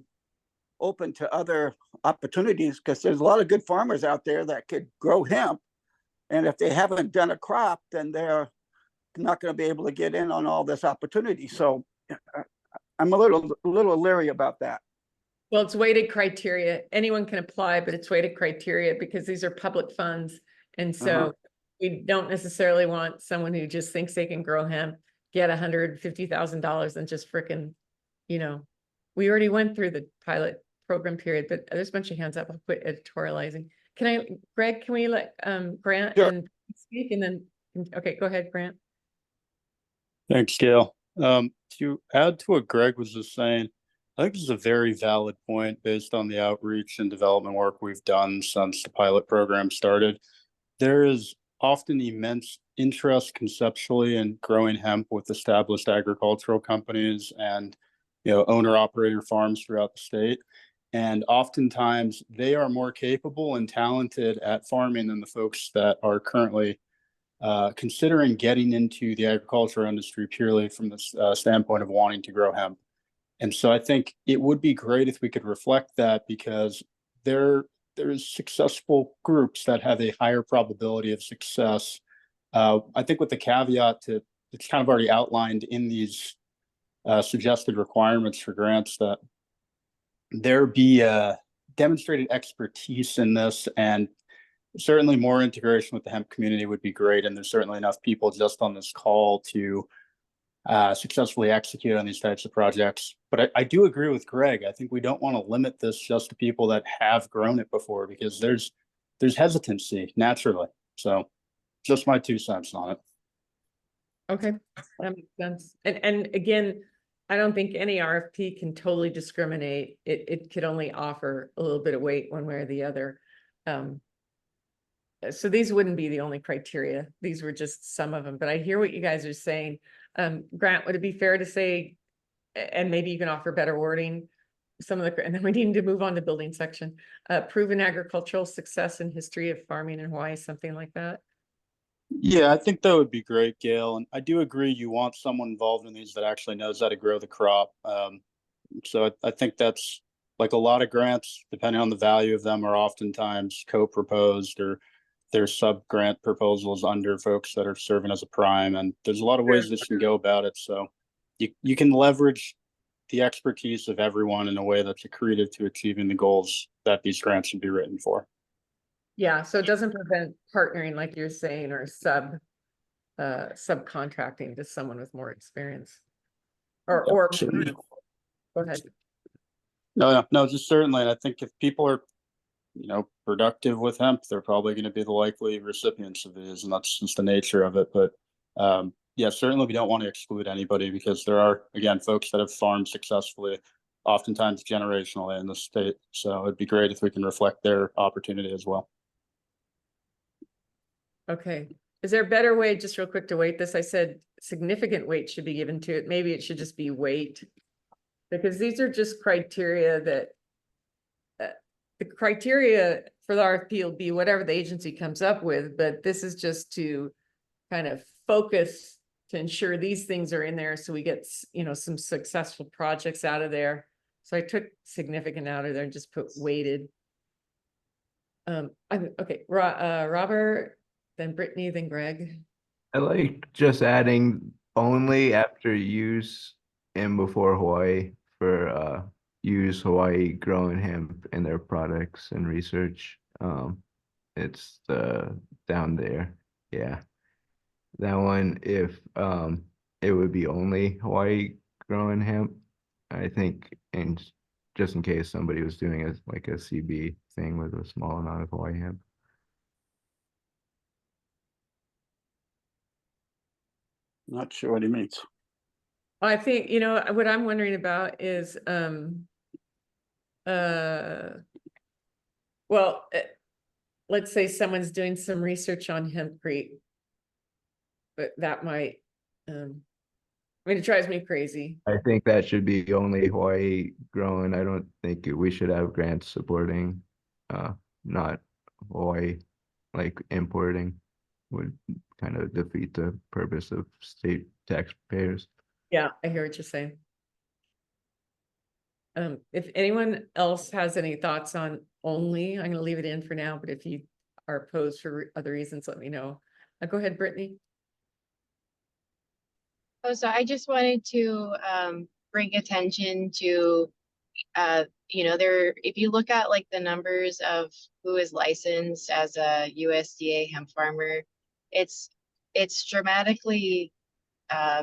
S4: open to other opportunities, because there's a lot of good farmers out there that could grow hemp. And if they haven't done a crop, then they're not going to be able to get in on all this opportunity. So I'm a little leery about that.
S3: Well, it's weighted criteria. Anyone can apply, but it's weighted criteria because these are public funds. And so we don't necessarily want someone who just thinks they can grow hemp, get $150,000 and just frickin', you know, we already went through the pilot program period, but there's a bunch of hands up. I'll quit editorializing. Greg, can we let Grant and speak and then, okay, go ahead, Grant.
S12: Thanks, Gail. To add to what Greg was just saying, I think this is a very valid point based on the outreach and development work we've done since the pilot program started. There is often immense interest conceptually in growing hemp with established agricultural companies and, owner operator farms throughout the state. And oftentimes they are more capable and talented at farming than the folks that are currently considering getting into the agriculture industry purely from the standpoint of wanting to grow hemp. And so I think it would be great if we could reflect that, because there's successful groups that have a higher probability of success. I think with the caveat to, it's kind of already outlined in these suggested requirements for grants, that there be demonstrated expertise in this, and certainly more integration with the hemp community would be great. And there's certainly enough people just on this call to successfully execute on these types of projects. But I do agree with Greg. I think we don't want to limit this just to people that have grown it before, because there's hesitancy naturally. So just my 2 cents on it.
S3: Okay, that makes sense. And again, I don't think any RFP can totally discriminate. It could only offer a little bit of weight one way or the other. So these wouldn't be the only criteria. These were just some of them, but I hear what you guys are saying. Grant, would it be fair to say, and maybe you can offer better wording, some of the, and then we need to move on to building section, proven agricultural success and history of farming in Hawaii, something like that?
S12: Yeah, I think that would be great, Gail. And I do agree you want someone involved in these that actually knows how to grow the crop. So I think that's, like a lot of grants, depending on the value of them, are oftentimes co-proposed, or there's sub-grant proposals under folks that are serving as a prime. And there's a lot of ways this can go about it. So you can leverage the expertise of everyone in a way that's accretive to achieving the goals that these grants should be written for.
S3: Yeah, so it doesn't prevent partnering, like you're saying, or subcontracting to someone with more experience. Or go ahead.
S12: No, just certainly. And I think if people are, productive with hemp, they're probably going to be the likely recipients of these, and that's just the nature of it. But yeah, certainly we don't want to exclude anybody, because there are, again, folks that have farmed successfully, oftentimes generationally in the state. So it'd be great if we can reflect their opportunity as well.
S3: Okay. Is there a better way, just real quick, to weight this? I said significant weight should be given to it. Maybe it should just be weight, because these are just criteria that the criteria for the RFP will be whatever the agency comes up with, but this is just to kind of focus to ensure these things are in there, so we get, some successful projects out of there. So I took significant out of there and just put weighted. Okay, Robert, then Brittany, then Greg.
S9: I like just adding only after use and before Hawaii for use Hawaii growing hemp in their products and research. It's down there. Yeah. That one, if it would be only Hawaii growing hemp, I think, and just in case somebody was doing a CB thing with a small amount of Hawaii hemp.
S12: Not sure what he means.
S3: I think, what I'm wondering about is, well, let's say someone's doing some research on hempcrete, but that might, it drives me crazy.
S9: I think that should be only Hawaii growing. I don't think we should have grants supporting, not Hawaii, like importing would kind of defeat the purpose of state taxpayers.
S3: Yeah, I hear what you're saying. If anyone else has any thoughts on only, I'm going to leave it in for now, but if you are opposed for other reasons, let me know. Go ahead, Brittany.
S11: Oh, so I just wanted to bring attention to, if you look at like the numbers of who is licensed as a USDA hemp farmer, it's dramatically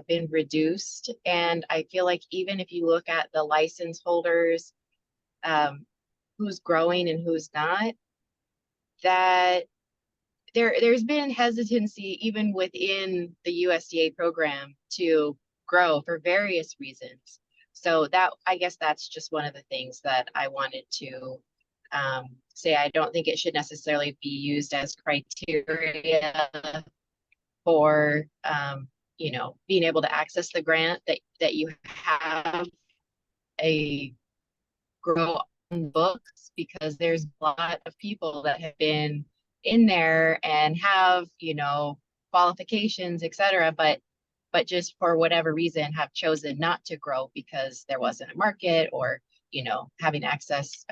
S11: been reduced. And I feel like even if you look at the license holders, who's growing and who's not, that there's been hesitancy even within the USDA program to grow for various reasons. So I guess that's just one of the things that I wanted to say, I don't think it should necessarily be used as criteria for, you know, being able to access the grant, that you have a grow on books, because there's a lot of people that have been in there and have, you know, qualifications, etc., but just for whatever reason have chosen not to grow because there wasn't a market, or, you know, having access,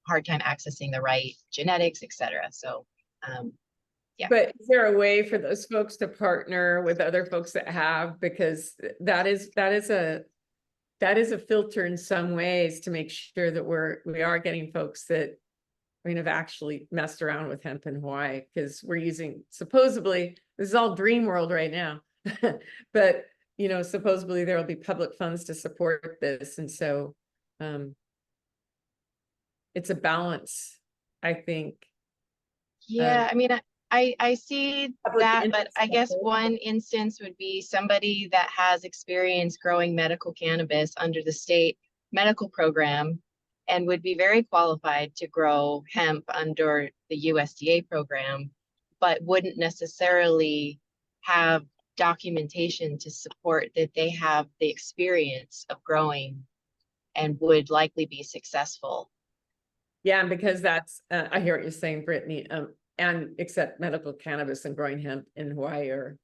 S11: hard time accessing the right genetics, etc. So yeah.
S3: But is there a way for those folks to partner with other folks that have, because that is a filter in some ways to make sure that we are getting folks that, I mean, have actually messed around with hemp in Hawaii, because we're using, supposedly, this is all dream world right now, but, you know, supposedly there will be public funds to support this. And so it's a balance, I think.
S11: Yeah, I mean, I see that, but I guess one instance would be somebody that has experience growing medical cannabis under the state medical program and would be very qualified to grow hemp under the USDA program, but wouldn't necessarily have documentation to support that they have the experience of growing and would likely be successful.
S3: Yeah, and because that's, I hear what you're saying, Brittany, and except medical cannabis and growing hemp in Hawaii are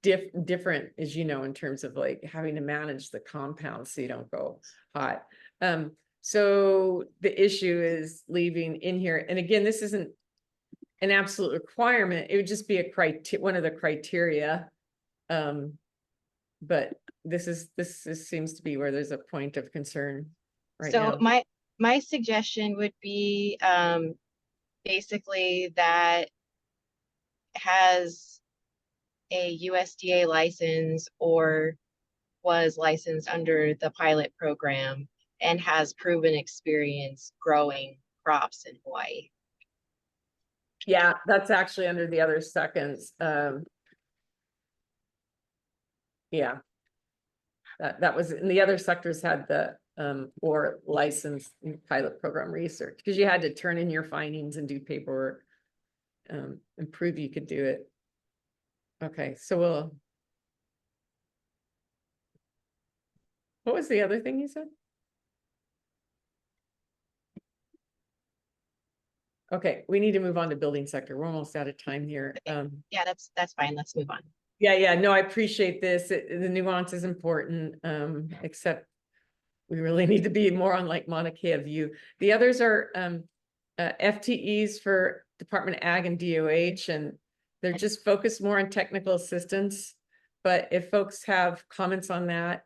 S3: different, as you know, in terms of like having to manage the compounds so you don't go hot. So the issue is leaving in here, and again, this isn't an absolute requirement. It would just be one of the criteria. But this seems to be where there's a point of concern right now.
S11: So my suggestion would be basically that has a USDA license or was licensed under the pilot program and has proven experience growing crops in Hawaii.
S3: Yeah, that's actually under the other seconds. Yeah, that was, and the other sectors had the or licensed pilot program research, because you had to turn in your findings and do paperwork and prove you could do it. Okay, so what was the other thing you said? Okay, we need to move on to building sector. We're almost out of time here.
S11: Yeah, that's fine. Let's move on.
S3: Yeah, no, I appreciate this. The nuance is important, except we really need to be more on like Mauna Kea view. The others are FTEs for Department of Ag and DOH, and they're just focused more on technical assistance. But if folks have comments on that,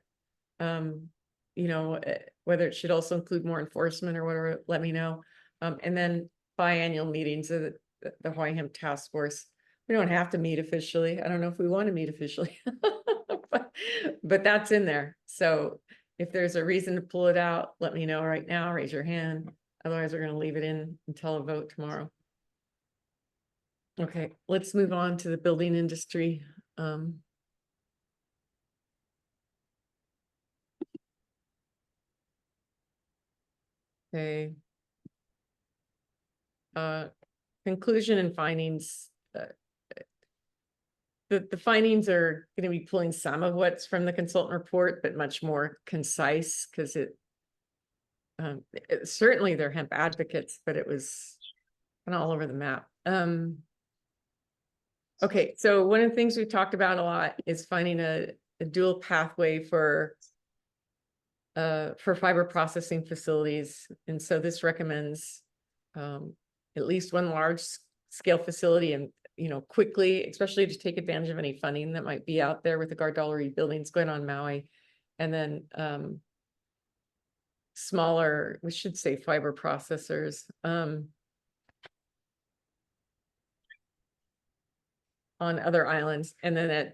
S3: you know, whether it should also include more enforcement or whatever, let me know. And then biannual meetings of the Hawaii Hemp Task Force. We don't have to meet officially. I don't know if we want to meet officially, but that's in there. So if there's a reason to pull it out, let me know right now, raise your hand. Otherwise, we're going to leave it in until a vote tomorrow. Okay, let's move on to the building industry. Okay. Conclusion and findings. The findings are going to be pulling some of what's from the consultant report, but much more concise, because certainly they're hemp advocates, but it was kind of all over the map. Okay, so one of the things we've talked about a lot is finding a dual pathway for fiber processing facilities. And so this recommends at least one large scale facility, and, you know, quickly, especially to take advantage of any funding that might be out there with the Gardala buildings going on Maui. And then smaller, we should say fiber processors. On other islands. And then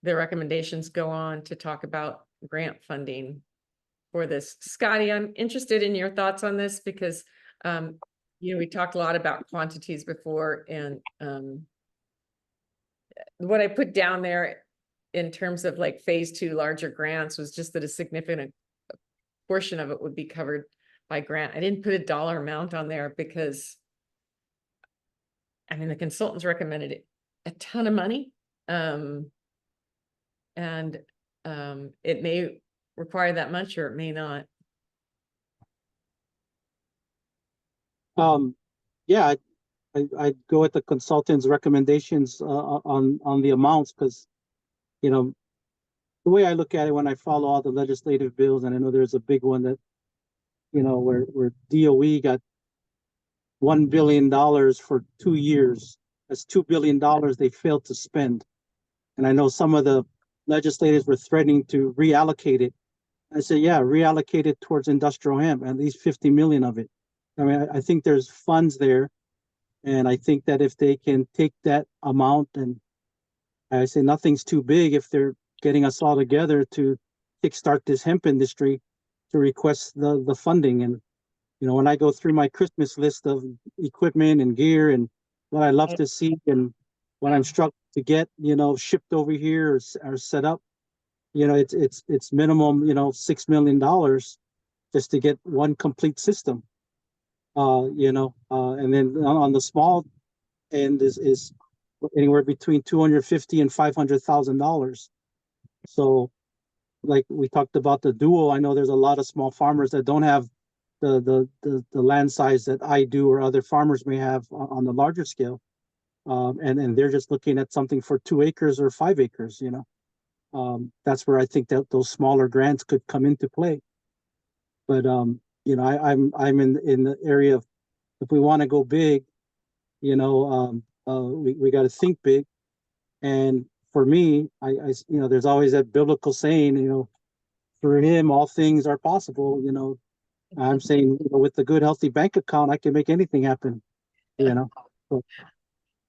S3: the recommendations go on to talk about grant funding for this. Scotty, I'm interested in your thoughts on this, because you know, we talked a lot about quantities before, and what I put down there in terms of like phase 2 larger grants was just that a significant portion of it would be covered by grant. I didn't put a dollar amount on there because I mean, the consultants recommended it a ton of money. And it may require that much or it may not.
S15: Yeah, I'd go with the consultant's recommendations on the amounts, because, you know, the way I look at it when I follow all the legislative bills, and I know there's a big one that, you know, where DOE got $1 billion for 2 years. That's $2 billion they failed to spend. And I know some of the legislators were threatening to reallocate it. I said, yeah, reallocate it towards industrial hemp, at least 50 million of it. I mean, I think there's funds there. And I think that if they can take that amount, and I say nothing's too big if they're getting us all together to kickstart this hemp industry, to request the funding. And, you know, when I go through my Christmas list of equipment and gear and what I love to see and what I'm struggling to get, you know, shipped over here or set up, you know, it's minimum, you know, $6 million just to get one complete system. You know, and then on the small end is anywhere between $250,000 and $500,000. So, like we talked about the dual, I know there's a lot of small farmers that don't have the land size that I do or other farmers may have on the larger scale, and they're just looking at something for 2 acres or 5 acres. You know, that's where I think that those smaller grants could come into play. But you know, I'm in the area of, if we want to go big, you know, we got to think big. And for me, I you know, there's always that biblical saying, you know, for him all things are possible. You know, I'm saying, you know, with a good healthy bank account, I can make anything happen. You know, so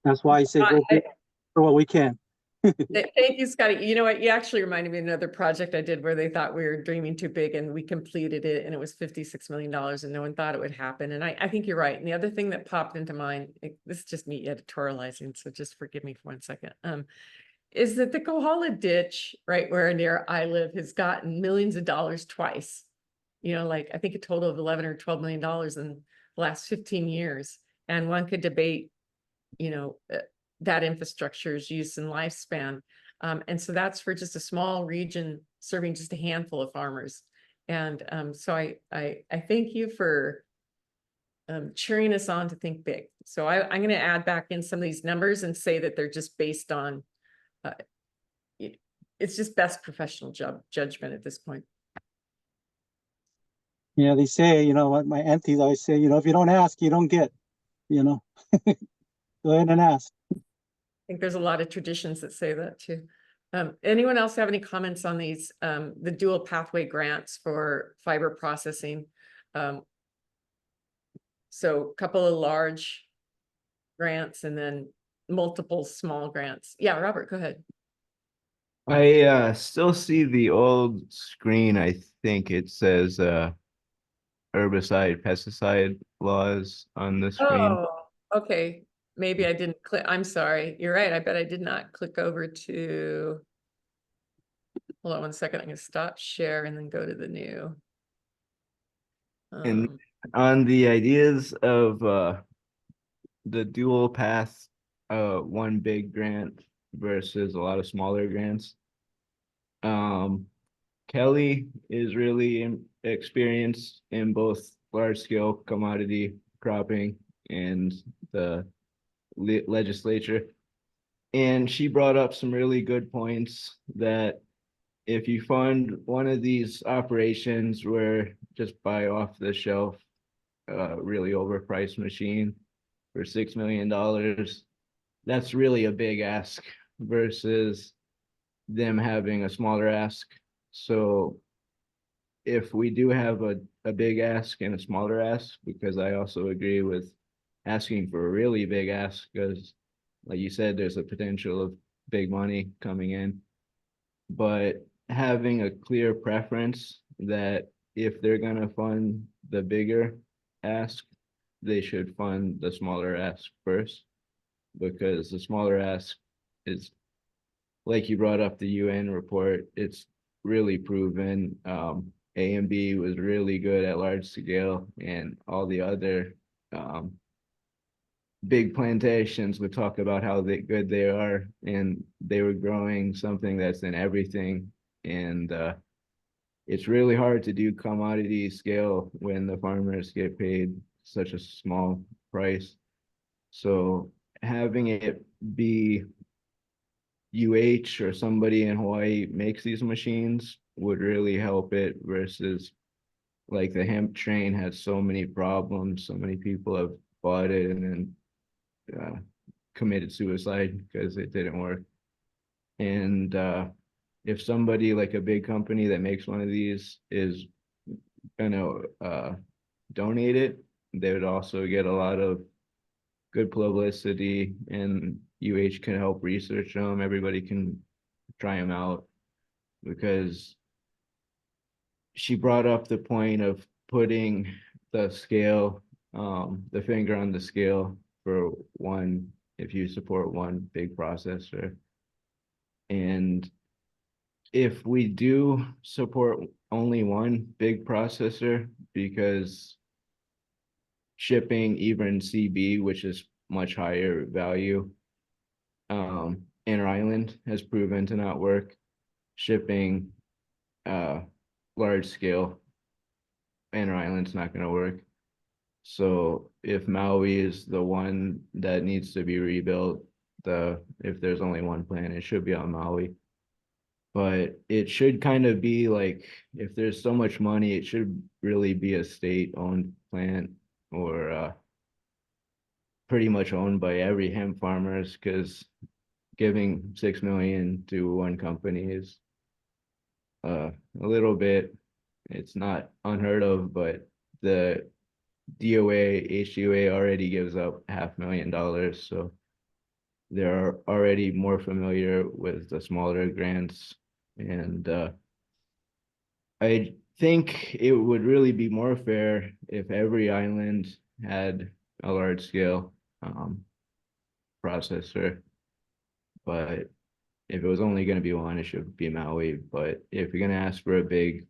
S15: that's why I say go big for what we can.
S3: Thank you, Scotty. You know what? You actually reminded me of another project I did where they thought we were dreaming too big, and we completed it, and it was $56 million, and no one thought it would happen. And I think you're right. And the other thing that popped into mind, this is just me editorializing, so just forgive me for 1 second, is that the Kohala ditch, right where near I live, has gotten millions of dollars twice. You know, like I think a total of 11 or $12 million in the last 15 years. And one could debate, you know, that infrastructure's use and lifespan. And so that's for just a small region serving just a handful of farmers. And so I thank you for cheering us on to think big. So I'm going to add back in some of these numbers and say that they're just based on, it's just best professional judgment at this point.
S15: Yeah, they say, you know, what my aunties always say, you know, if you don't ask, you don't get, you know. Go ahead and ask.
S3: I think there's a lot of traditions that say that too. Anyone else have any comments on these, the dual pathway grants for fiber processing? So a couple of large grants and then multiple small grants. Yeah, Robert, go ahead.
S9: I still see the old screen. I think it says herbicide, pesticide laws on the screen.
S3: Oh, okay. Maybe I didn't click. I'm sorry. You're right. I bet I did not click over to. Hold on 1 second. I'm going to stop share and then go to the new.
S9: And on the ideas of the dual path, one big grant versus a lot of smaller grants. Kelly is really experienced in both large scale commodity cropping and the legislature. And she brought up some really good points that if you fund one of these operations where just buy off the shelf really overpriced machine for $6 million, that's really a big ask versus them having a smaller ask. So if we do have a big ask and a smaller ask, because I also agree with asking for a really big ask, because like you said, there's a potential of big money coming in, but having a clear preference that if they're going to fund the bigger ask, they should fund the smaller ask first, because the smaller ask is, like you brought up the UN report, it's really proven A and B was really good at large scale, and all the other big plantations would talk about how good they are, and they were growing something that's in everything. And it's really hard to do commodity scale when the farmers get paid such a small price. So having it be UH or somebody in Hawaii makes these machines would really help it, versus like the hemp train has so many problems. So many people have bought it and then committed suicide because it didn't work. And if somebody like a big company that makes one of these is gonna donate it, they would also get a lot of good publicity, and UH can help research them. Everybody can try them out, because she brought up the point of putting the scale, the finger on the scale for one, if you support one big processor. And if we do support only one big processor, because shipping even CB, which is much higher value, inter-island has proven to not work. Shipping large scale inter-island's not going to work. So if Maui is the one that needs to be rebuilt, if there's only one plant, it should be on Maui. But it should kind of be like, if there's so much money, it should really be a state-owned plant, or pretty much owned by every hemp farmers, because giving 6 million to one company is a little bit, it's not unheard of, but the DOA, HDOA already gives up $500,000, so they're already more familiar with the smaller grants. And I think it would really be more fair if every island had a large scale processor. But if it was only going to be one, it should be Maui. But if you're going to ask for a big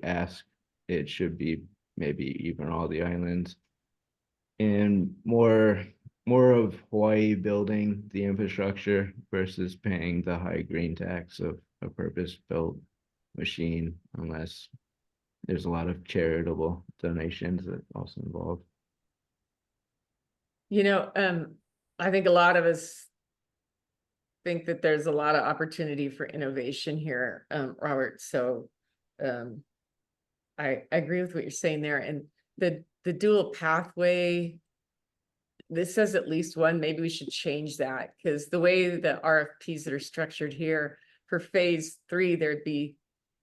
S9: ask, it should be maybe even all the islands, and more of Hawaii building the infrastructure versus paying the high green tax of a purpose-built machine, unless there's a lot of charitable donations that also involved.
S3: I think a lot of us think that there's a lot of opportunity for innovation here, Robert. So I agree with what you're saying there. And the dual pathway, this says at least one, maybe we should change that, because the way the RFPs that are structured here for phase 3, there'd be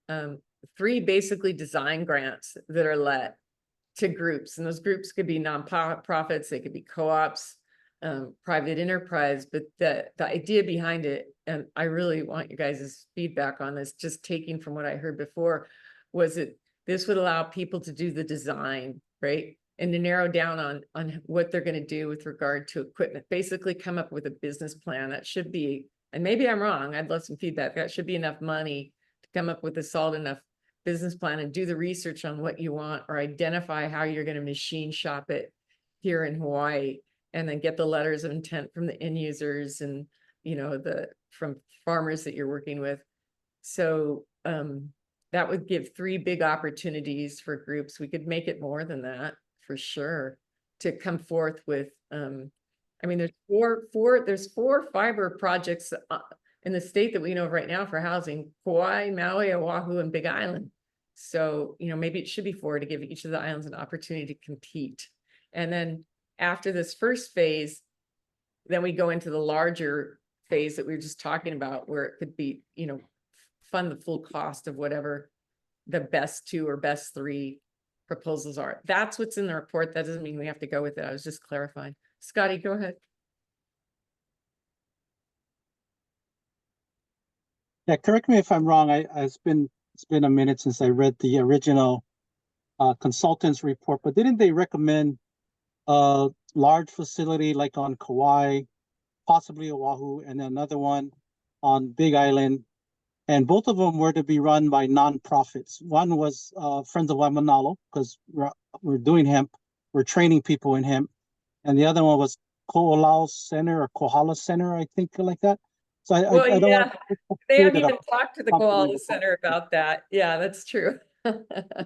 S3: 3 basically design grants that are let to groups, and those groups could be nonprofits, they could be co-ops, private enterprise. But the idea behind it, and I really want you guys' feedback on this, just taking from what I heard before, was that this would allow people to do the design, right? And to narrow down on what they're going to do with regard to equipment, basically come up with a business plan that should be, and maybe I'm wrong, I'd love some feedback, that should be enough money to come up with a solid enough business plan and do the research on what you want, or identify how you're going to machine shop it here in Hawaii, and then get the letters of intent from the end users and, from farmers that you're working with. So that would give 3 big opportunities for groups. We could make it more than that for sure, to come forth with, there's four fiber projects in the state that we know of right now for housing: Kauai, Maui, Oahu, and Big Island. So, maybe it should be 4 to give each of the islands an opportunity to compete. And then after this first phase, then we go into the larger phase that we were just talking about, where it could be, fund the full cost of whatever the best 2 or best 3 proposals are. That's what's in the report. That doesn't mean we have to go with it. I was just clarifying. Scotty, go ahead.
S15: Yeah, correct me if I'm wrong. It's been a minute since I read the original consultants report, but didn't they recommend a large facility like on Kauai, possibly Oahu, and another one on Big Island? And both of them were to be run by nonprofits. One was Friends of Waimanalo, because we're doing hemp, we're training people in hemp. And the other one was Ko'olau Center or Kohala Center, I think, like that. So I
S3: Well,
S15: don't
S3: yeah,
S15: want
S3: they
S15: to
S3: haven't even talked to the Koala
S15: company-
S3: Center about that. Yeah, that's true.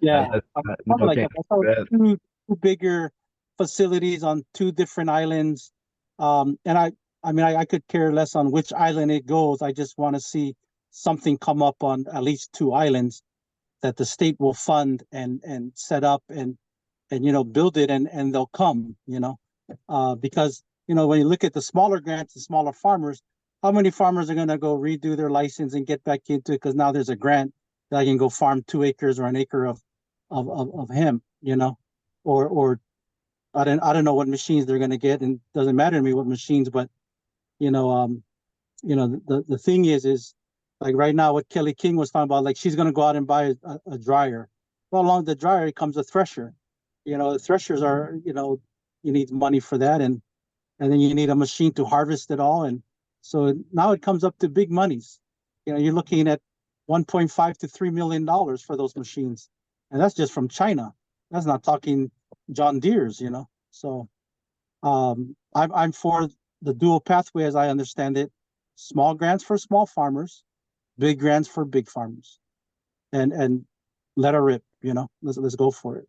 S15: Yeah, something like
S9: okay,
S15: that. So two bigger facilities on two different islands. And I mean, I could care less on which island it goes. I just want to see something come up on at least two islands that the state will fund and set up and build it and they'll come, because when you look at the smaller grants, the smaller farmers, how many farmers are going to go redo their license and get back into it because now there's a grant that I can go farm 2 acres or an acre of hemp, or I don't know what machines they're going to get, and it doesn't matter to me what machines, but the thing is like right now what Kelly King was talking about, like she's going to go out and buy a dryer. Well, along the dryer comes a thresher. The threshers are, you need money for that, and then you need a machine to harvest it all, and so now it comes up to big monies. You're looking at 1.5 to $3 million for those machines, and that's just from China. That's not talking John Deere's, So I'm for the dual pathway as I understand it. Small grants for small farmers, big grants for big farmers, and let her rip. Let's go for it.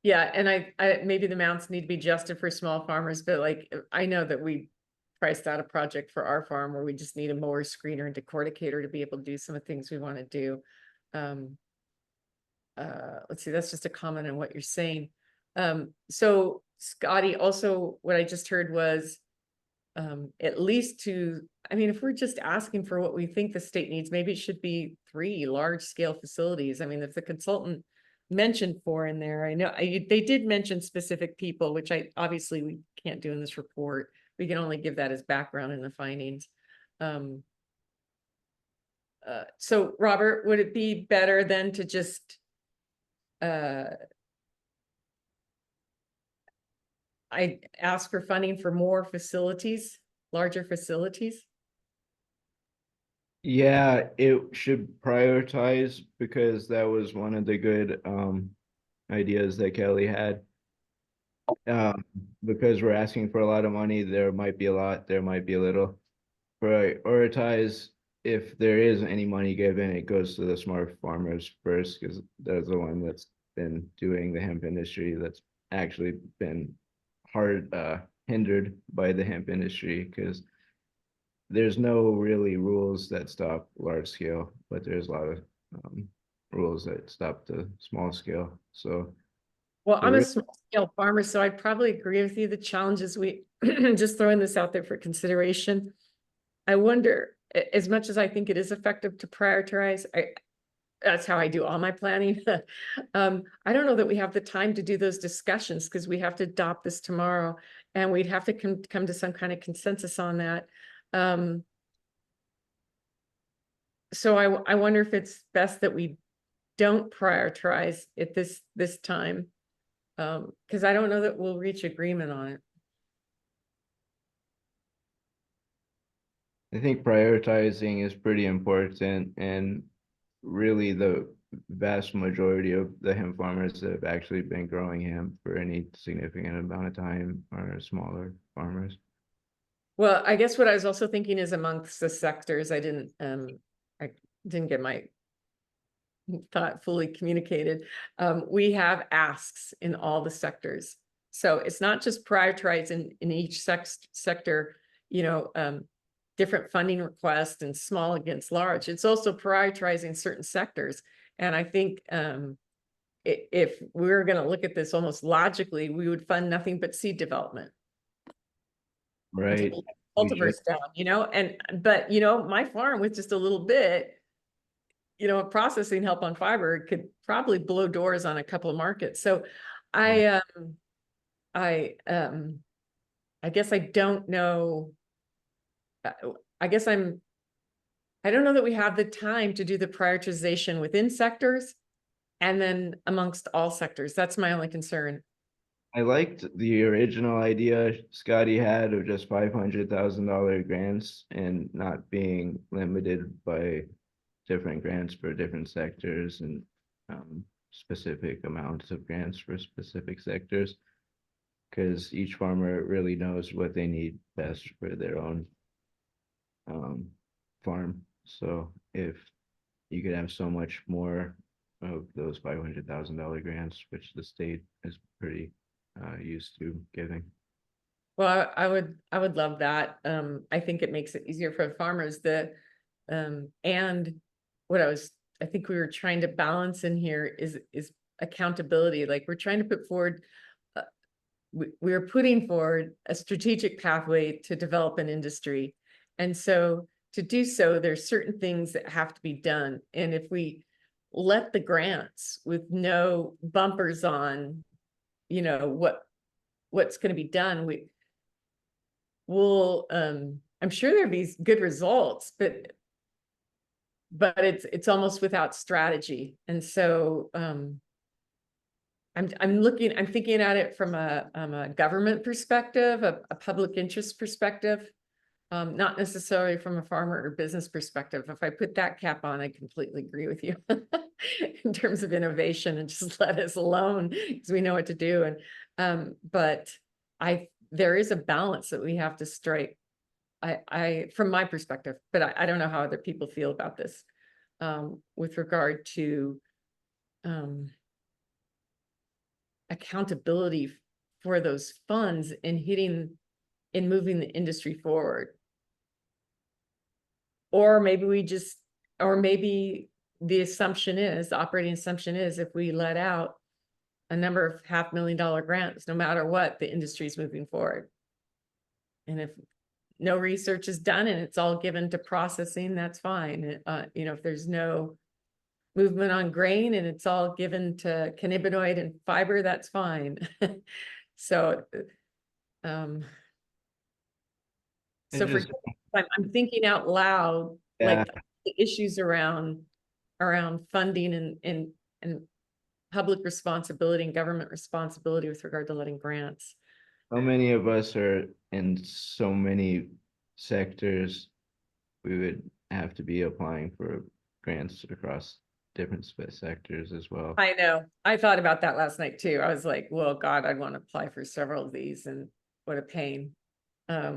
S3: Yeah, and I maybe the amounts need to be adjusted for small farmers, but like I know that we priced out a project for our farm where we just need a mower, screener, and decorticator to be able to do some of the things we want to do. Let's see, that's just a comment on what you're saying. So Scotty, also what I just heard was at least if we're just asking for what we think the state needs, maybe it should be 3 large scale facilities. I mean, if the consultant mentioned 4 in there, I know they did mention specific people, which obviously we can't do in this report. We can only give that as background in the findings. So Robert, would it be better then to just I ask for funding for more facilities, larger facilities?
S9: Yeah, it should prioritize because that was one of the good ideas that Kelly had. Because we're asking for a lot of money, there might be a lot, there might be a little. Prioritize, if there is any money given, it goes to the smart farmers first, because they're the one that's been doing the hemp industry, that's actually been hindered by the hemp industry, because there's no really rules that stop large scale, but there's a lot of rules that stop the small scale. So
S3: well, I'm a small scale farmer, so I'd probably agree with you. The challenges just throwing this out there for consideration. I wonder, as much as I think it is effective to prioritize, that's how I do all my planning. I don't know that we have the time to do those discussions because we have to adopt this tomorrow and we'd have to come to some kind of consensus on that. So I wonder if it's best that we don't prioritize at this time, because I don't know that we'll reach agreement on it.
S9: I think prioritizing is pretty important, and really the vast majority of the hemp farmers that have actually been growing hemp for any significant amount of time are smaller farmers.
S3: Well, I guess what I was also thinking is amongst the sectors, I didn't get my thought fully communicated. We have asks in all the sectors. So it's not just prioritizing in each sector, different funding requests and small against large. It's also prioritizing certain sectors. And I think if we're going to look at this almost logically, we would fund nothing but seed development.
S9: Right.
S3: Cultivars down, but my farm with just a little bit, processing help on fiber could probably blow doors on a couple of markets. So I guess I don't know. I don't know that we have the time to do the prioritization within sectors and then amongst all sectors. That's my only concern.
S9: I liked the original idea Scotty had of just $500,000 grants and not being limited by different grants for different sectors and specific amounts of grants for specific sectors. Because each farmer really knows what they need best for their own farm. So if you could have so much more of those $500,000 grants, which the state is pretty used to giving.
S3: Well, I would love that. I think it makes it easier for the farmers. And what I think we were trying to balance in here is accountability. Like we're trying to put forward, we're putting forward a strategic pathway to develop an industry. And so to do so, there's certain things that have to be done. And if we let the grants with no bumpers on, you know, what's going to be done, we'll I'm sure there'll be good results, but it's almost without strategy. And so I'm thinking at it from a government perspective, a public interest perspective, not necessarily from a farmer or business perspective. If I put that cap on, I completely agree with you in terms of innovation, and just let us alone because we know what to do. And but there is a balance that we have to strike. I from my perspective, but I don't know how other people feel about this with regard to accountability for those funds in moving the industry forward. Or maybe the operating assumption is if we let out a number of $500,000 grants, no matter what, the industry is moving forward. And if no research is done and it's all given to processing, that's fine. You know, if there's no movement on grain and it's all given to cannabinoid and fiber, that's fine. So, I'm thinking out loud, like the issues around funding and public responsibility and government responsibility with regard to letting grants.
S9: So many of us are in so many sectors, we would have to be applying for grants across different sectors as well.
S3: I know. I thought about that last night too. I was like, well, God, I'd want to apply for several of these, and what a pain. Yeah,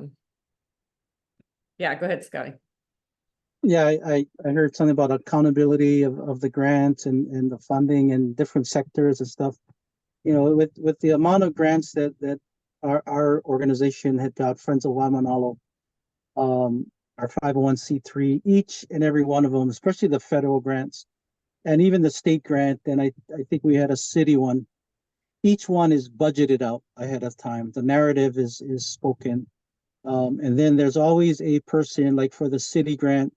S3: go ahead, Scotty.
S15: Yeah, I heard something about accountability of the grants and the funding and different sectors and stuff. You know, with the amount of grants that our organization had got, Friends of Waimanalo, our 501c3, each and every one of them, especially the federal grants and even the state grant, and I think we had a city one. Each one is budgeted out ahead of time. The narrative is spoken. And then there's always a person, like for the city grant,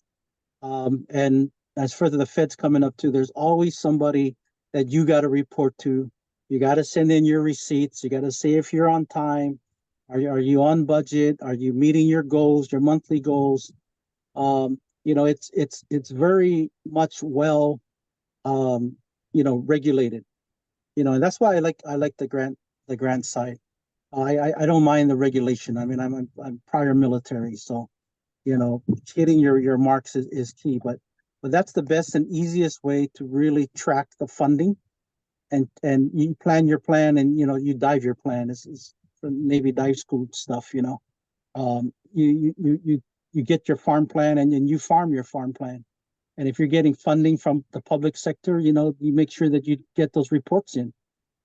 S15: and as for the feds coming up too, there's always somebody that you got to report to. You got to send in your receipts. You got to say if you're on time. Are you on budget? Are you meeting your goals, your monthly goals? You know, it's very much well, you know, regulated. You know, and that's why I like the grant side. I don't mind the regulation. I mean, I'm prior military, so you know, hitting your marks is key. But that's the best and easiest way to really track the funding, and you plan your plan, and you know, you dive your plan. Is Navy dive school stuff. You know, you get your farm plan, and then you farm your farm plan. And if you're getting funding from the public sector, you know, you make sure that you get those reports in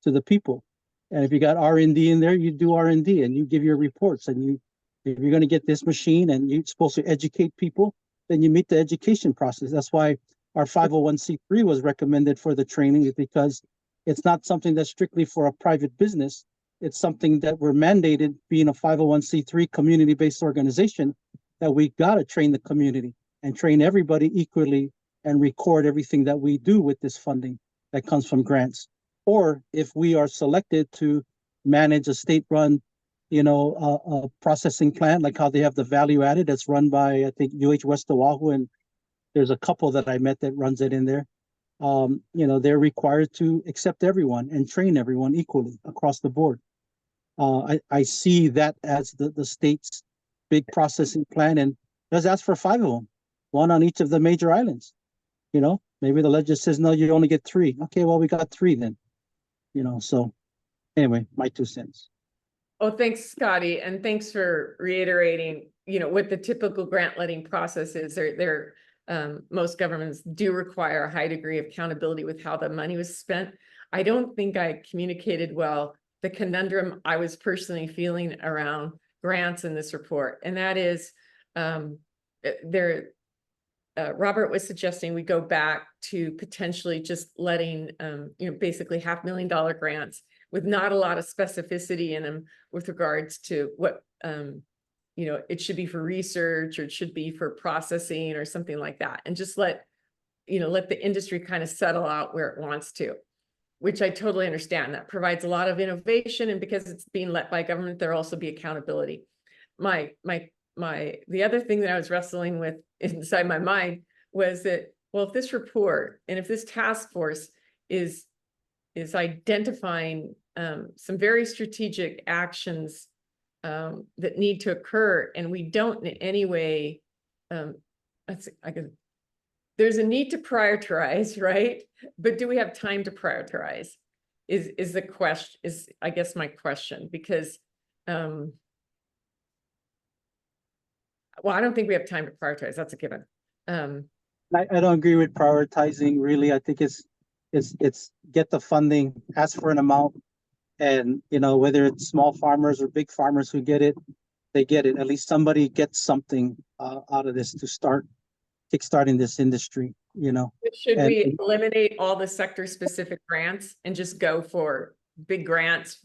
S15: to the people. And if you got R&D in there, you do R&D and you give your reports. And if you're going to get this machine and you're supposed to educate people, then you meet the education process. That's why our 501c3 was recommended for the training, is because it's not something that's strictly for a private business. It's something that we're mandated, being a 501c3 community-based organization, that we got to train the community and train everybody equally and record everything that we do with this funding that comes from grants. Or if we are selected to manage a state-run, you know, a processing plant, like how they have the value added that's run by, I think, UH West Oahu, and there's a couple that I met that runs it in there. You know, they're required to accept everyone and train everyone equally across the board. I see that as the state's big processing plan, and let's ask for 5 of them, one on each of the major islands. maybe the legend says, no, you only get 3. Okay, well, we got 3 then, so anyway, my 2 cents.
S3: Oh, thanks, Scotty, and thanks for reiterating, what the typical grant letting process is. Most governments do require a high degree of accountability with how the money was spent. I don't think I communicated well the conundrum I was personally feeling around grants in this report, and that is, Robert was suggesting we go back to potentially just letting, basically $500,000 grants with not a lot of specificity in them with regards to what, it should be for research or it should be for processing or something like that. And just let the industry kind of settle out where it wants to, which I totally understand. That provides a lot of innovation, and because it's being led by government, there'll also be accountability. The other thing that I was wrestling with inside my mind was that, well, if this report and if this task force is identifying some very strategic actions that need to occur, and we don't in any way, there's a need to prioritize, right? But do we have time to prioritize? Is the question, I guess my question, because well, I don't think we have time to prioritize. That's a given.
S15: I don't agree with prioritizing, really. I think it's get the funding, ask for an amount, and whether it's small farmers or big farmers who get it, they get it. At least somebody gets something out of this to start kickstarting this industry.
S3: Should we eliminate all the sector-specific grants and just go for big grants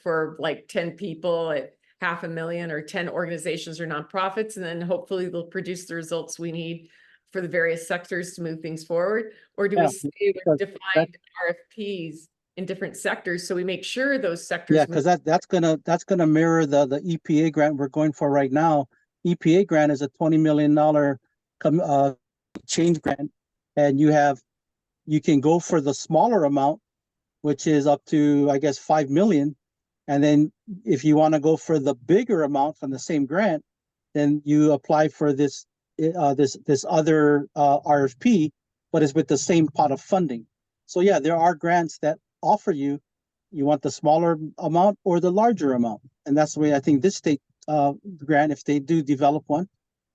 S3: for like 10 people at $500,000 or 10 organizations or nonprofits, and then hopefully they'll produce the results we need for the various sectors to move things forward? Or do we stay with defined RFPs in different sectors so we make sure those sectors?
S15: Yeah, because that's gonna mirror the EPA grant we're going for right now. EPA grant is a $20 million change grant, and you can go for the smaller amount, which is up to, I guess, 5 million. And then if you want to go for the bigger amount from the same grant, then you apply for this other RFP, but it's with the same pot of funding. So yeah, there are grants that offer you want the smaller amount or the larger amount. And that's the way I think this state grant, if they do develop one,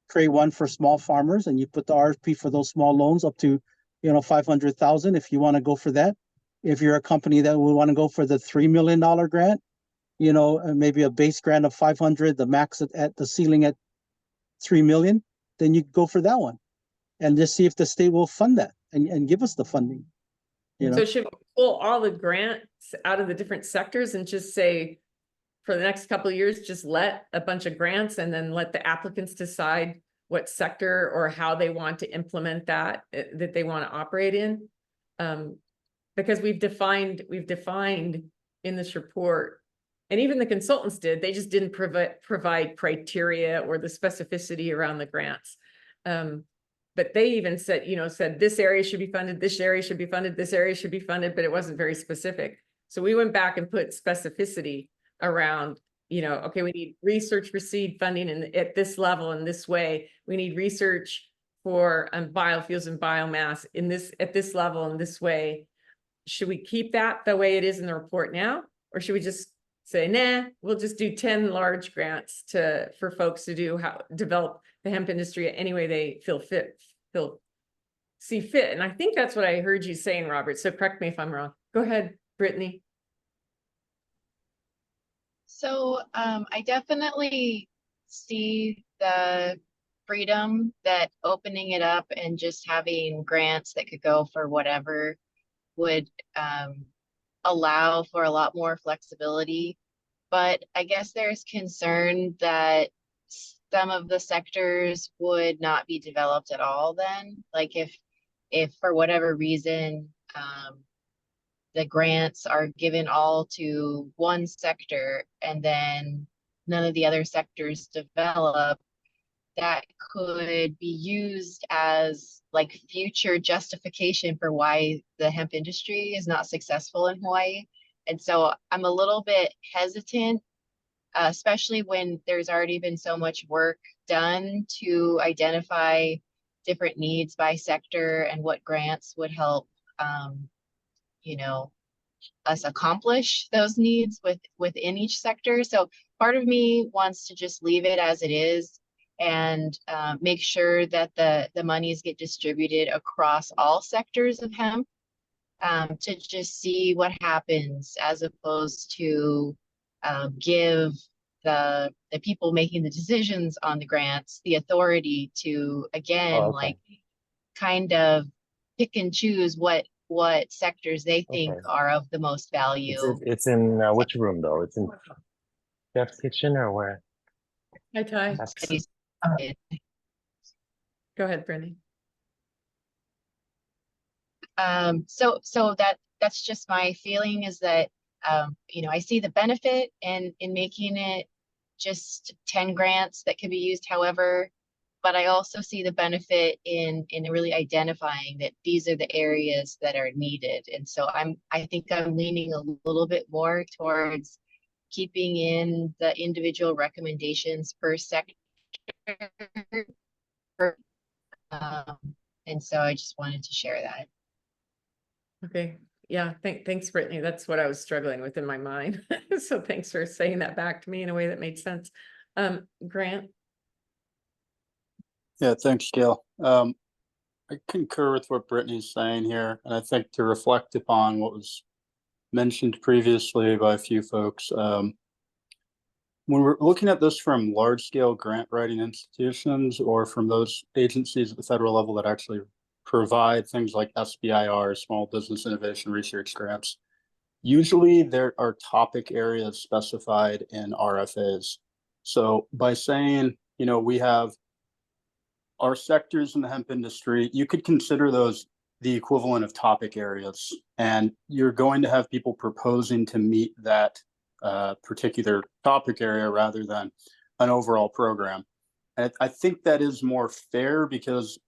S15: create one for small farmers, and you put the RFP for those small loans up to 500,000 if you want to go for that. If you're a company that would want to go for the $3 million grant, maybe a base grant of 500, the max at the ceiling at 3 million, then you go for that one and just see if the state will fund that and give us the funding.
S3: So should we pull all the grants out of the different sectors and just say, for the next couple of years, just let a bunch of grants and then let the applicants decide what sector or how they want to implement that they want to operate in? Because we've defined in this report, and even the consultants did, they just didn't provide criteria or the specificity around the grants. But they even said this area should be funded, this area should be funded, this area should be funded, but it wasn't very specific. So we went back and put specificity around, okay, we need research for seed funding at this level in this way. We need research for biofuels and biomass at this level in this way. Should we keep that the way it is in the report now? Or should we just say, nah, we'll just do 10 large grants for folks to develop the hemp industry any way they see fit? And I think that's what I heard you saying, Robert. So correct me if I'm wrong. Go ahead, Brittany.
S11: So I definitely see the freedom that opening it up and just having grants that could go for whatever would allow for a lot more flexibility. But I guess there's concern that some of the sectors would not be developed at all then. Like if for whatever reason, the grants are given all to one sector and then none of the other sectors develop, that could be used as like future justification for why the hemp industry is not successful in Hawaii. And so I'm a little bit hesitant, especially when there's already been so much work done to identify different needs by sector and what grants would help, you know, us accomplish those needs within each sector. So part of me wants to just leave it as it is and make sure that the monies get distributed across all sectors of hemp, to just see what happens, as opposed to give the people making the decisions on the grants the authority to, again,
S10: Oh, okay.
S11: like kind of pick and choose what sectors they think
S6: Okay.
S11: are of the most value.
S6: It's in which room though? It's in Jeff's kitchen or where?
S3: Hi, Ty.
S6: That's-
S3: Go ahead, Brittany.
S11: So that's just my feeling, is that you know, I see the benefit in making it just 10 grants that can be used however, but I also see the benefit in really identifying that these are the areas that are needed. And so I think I'm leaning a little bit more towards keeping in the individual recommendations per sector. And so I just wanted to share that.
S3: Okay, yeah, thanks, Brittany. That's what I was struggling with in my mind. So thanks for saying that back to me in a way that made sense. Grant?
S12: Yeah, thanks, Gail. I concur with what Brittany's saying here, and I think to reflect upon what was mentioned previously by a few folks, when we're looking at this from large-scale grant writing institutions or from those agencies at the federal level that actually provide things like SBIR, Small Business Innovation Research Grants, usually there are topic areas specified in RFAs. So by saying, you know, we have our sectors in the hemp industry, you could consider those the equivalent of topic areas, and you're going to have people proposing to meet that particular topic area rather than an overall program. And I think that is more fair because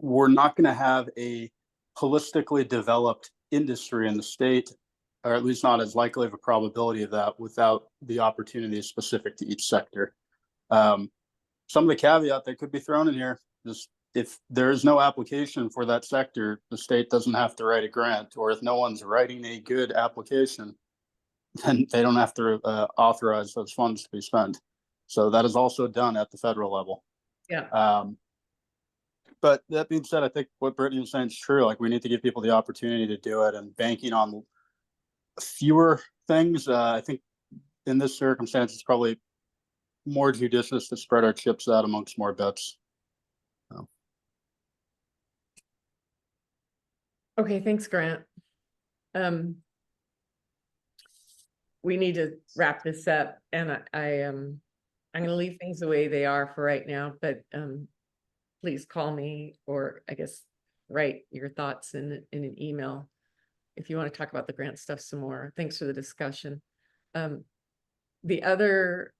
S12: we're not going to have a holistically developed industry in the state, or at least not as likely of a probability of that, without the opportunities specific to each sector. Some of the caveat that could be thrown in here is if there is no application for that sector, the state doesn't have to write a grant, or if no one's writing a good application, then they don't have to authorize those funds to be spent. So that is also done at the federal level.
S3: Yeah.
S12: But that being said, I think what Brittany was saying is true. Like, we need to give people the opportunity to do it, and banking on fewer things. I think in this circumstance, it's probably more judicious to spread our chips out amongst more bets.
S3: Okay, thanks, Grant. We need to wrap this up, and I'm going to leave things the way they are for right now, but please call me, or I guess write your thoughts in an email if you want to talk about the grant stuff some more. Thanks for the discussion. The other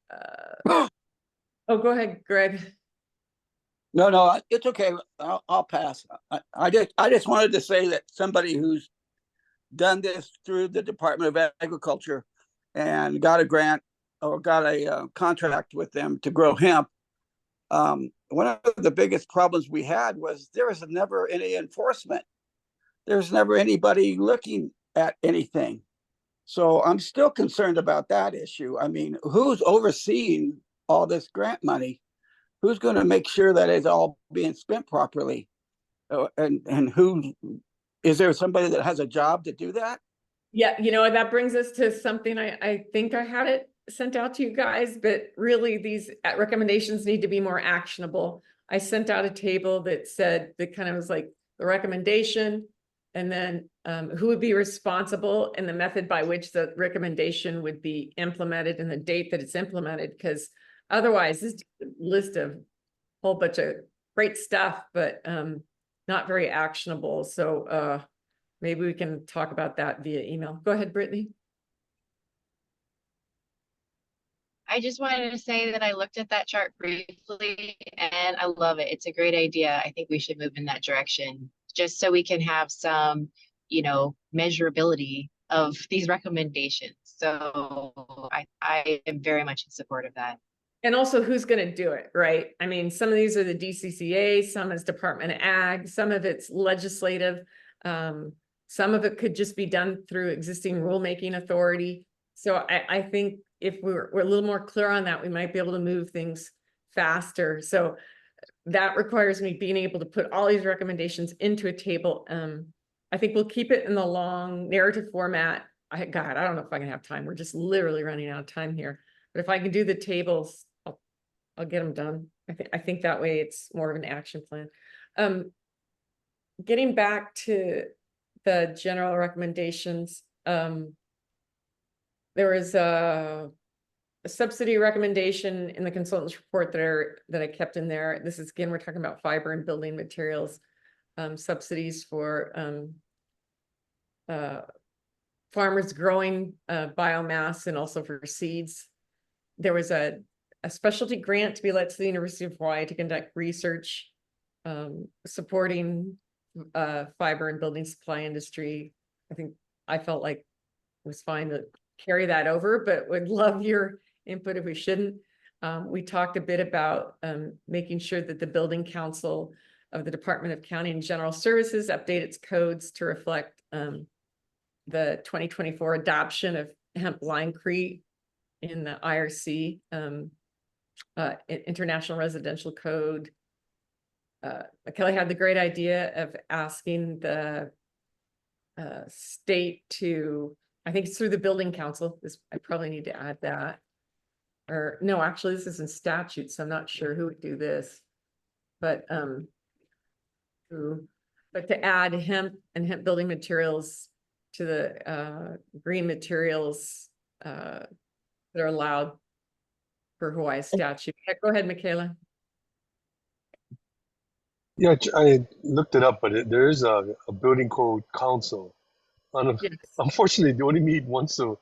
S3: oh, go ahead, Greg.
S4: No, it's okay. I'll pass. I just wanted to say that somebody who's done this through the Department of Agriculture and got a grant or got a contract with them to grow hemp. One of the biggest problems we had was there was never any enforcement. There's never anybody looking at anything. So I'm still concerned about that issue. I mean, who's overseeing all this grant money? Who's going to make sure that it's all being spent properly? And who, is there somebody that has a job to do that?
S3: Yeah, you know, that brings us to something I think I had it sent out to you guys, but really these recommendations need to be more actionable. I sent out a table that said, that kind of was like the recommendation, and then who would be responsible and the method by which the recommendation would be implemented and the date that it's implemented, because otherwise this list of a whole bunch of great stuff, but not very actionable. So maybe we can talk about that via email. Go ahead, Brittany.
S11: I just wanted to say that I looked at that chart briefly and I love it. It's a great idea. I think we should move in that direction just so we can have some, you know, measurability of these recommendations. So I am very much in support of that.
S3: And also who's gonna do it, right? I mean, some of these are the DCCA, some is Department of Ag, some of it's legislative. Some of it could just be done through existing rulemaking authority. So I think if we're a little more clear on that, we might be able to move things faster. So that requires me being able to put all these recommendations into a table. I think we'll keep it in the long narrative format. God, I don't know if I can have time. We're just literally running out of time here. But if I can do the tables, I'll get them done. I think that way it's more of an action plan. Getting back to the general recommendations, there was a subsidy recommendation in the consultant's report that I kept in there. This is, again, we're talking about fiber and building materials, subsidies for farmers growing biomass and also for seeds. There was a specialty grant to be let to the University of Hawaii to conduct research supporting fiber and building supply industry. I felt like it was fine to carry that over, but would love your input if we shouldn't. We talked a bit about making sure that the Building Council of the Department of County and General Services update its codes to reflect the 2024 adoption of hemp linecrete in the IRC, International Residential Code. Kelly had the great idea of asking the state to, I think it's through the Building Council. I probably need to add that. Or no, actually, this is in statute, so I'm not sure who would do this. But to add hemp and hemp building materials to the green materials that are allowed for Hawaii statute. Go ahead, Michaela.
S10: Yeah, I looked it up, but there is a building code council.
S3: Yes.
S10: Unfortunately, they only meet once a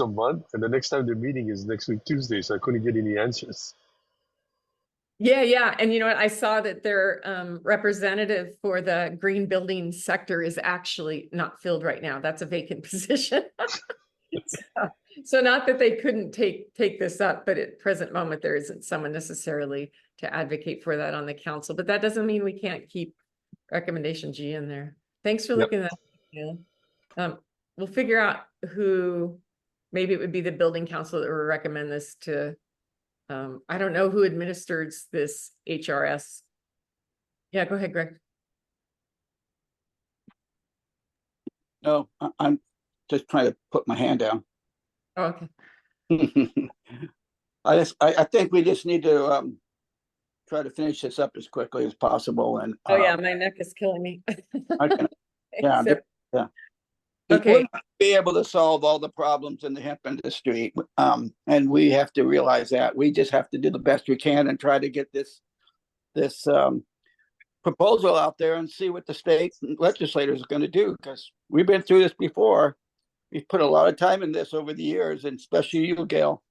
S10: month, and the next time they're meeting is next week Tuesday, so I couldn't get any answers.
S3: Yeah. And you know what? I saw that their representative for the green building sector is actually not filled right now. That's a vacant position. So not that they couldn't take this up, but at present moment, there isn't someone necessarily to advocate for that on the council. But that doesn't mean we can't keep recommendation G in there. Thanks for looking at that. We'll figure out who, maybe it would be the building council that would recommend this to. I don't know who administers this HRS. Yeah, go ahead, Greg.
S4: No, I'm just trying to put my hand down.
S3: Oh, okay.
S4: I think we just need to try to finish this up as quickly as possible. And
S3: oh yeah, my neck is killing me.
S4: Yeah.
S3: Okay.
S4: We'll not be able to solve all the problems in the hemp industry, and we have to realize that. We just have to do the best we can and try to get this proposal out there and see what the state legislators are going to do, because we've been through this before. We've put a lot of time in this over the years, and especially you, Gail.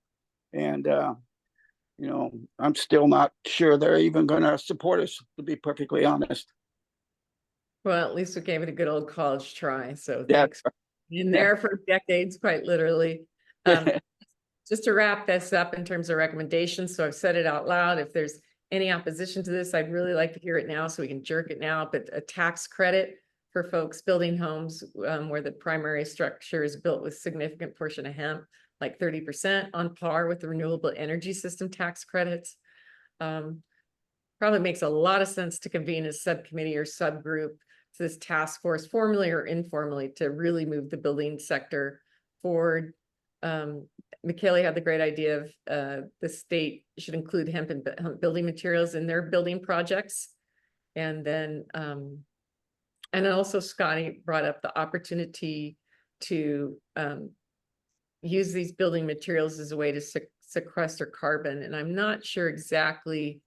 S4: And you know, I'm still not sure they're even going to support us, to be perfectly honest.
S3: Well, at least we gave it a good old college try. So
S4: Yeah.
S3: thanks for being in there for decades, quite literally. Just to wrap this up in terms of recommendations. So I've said it out loud. If there's any opposition to this, I'd really like to hear it now so we can jerk it now. But a tax credit for folks building homes where the primary structure is built with significant portion of hemp, like 30% on par with the renewable energy system tax credits. Probably makes a lot of sense to convene a subcommittee or subgroup to this task force, formally or informally, to really move the building sector forward. Michaela had the great idea of the state should include hemp and building materials in their building projects. And then also Scotty brought up the opportunity to use these building materials as a way to sequester carbon. And I'm not sure exactly,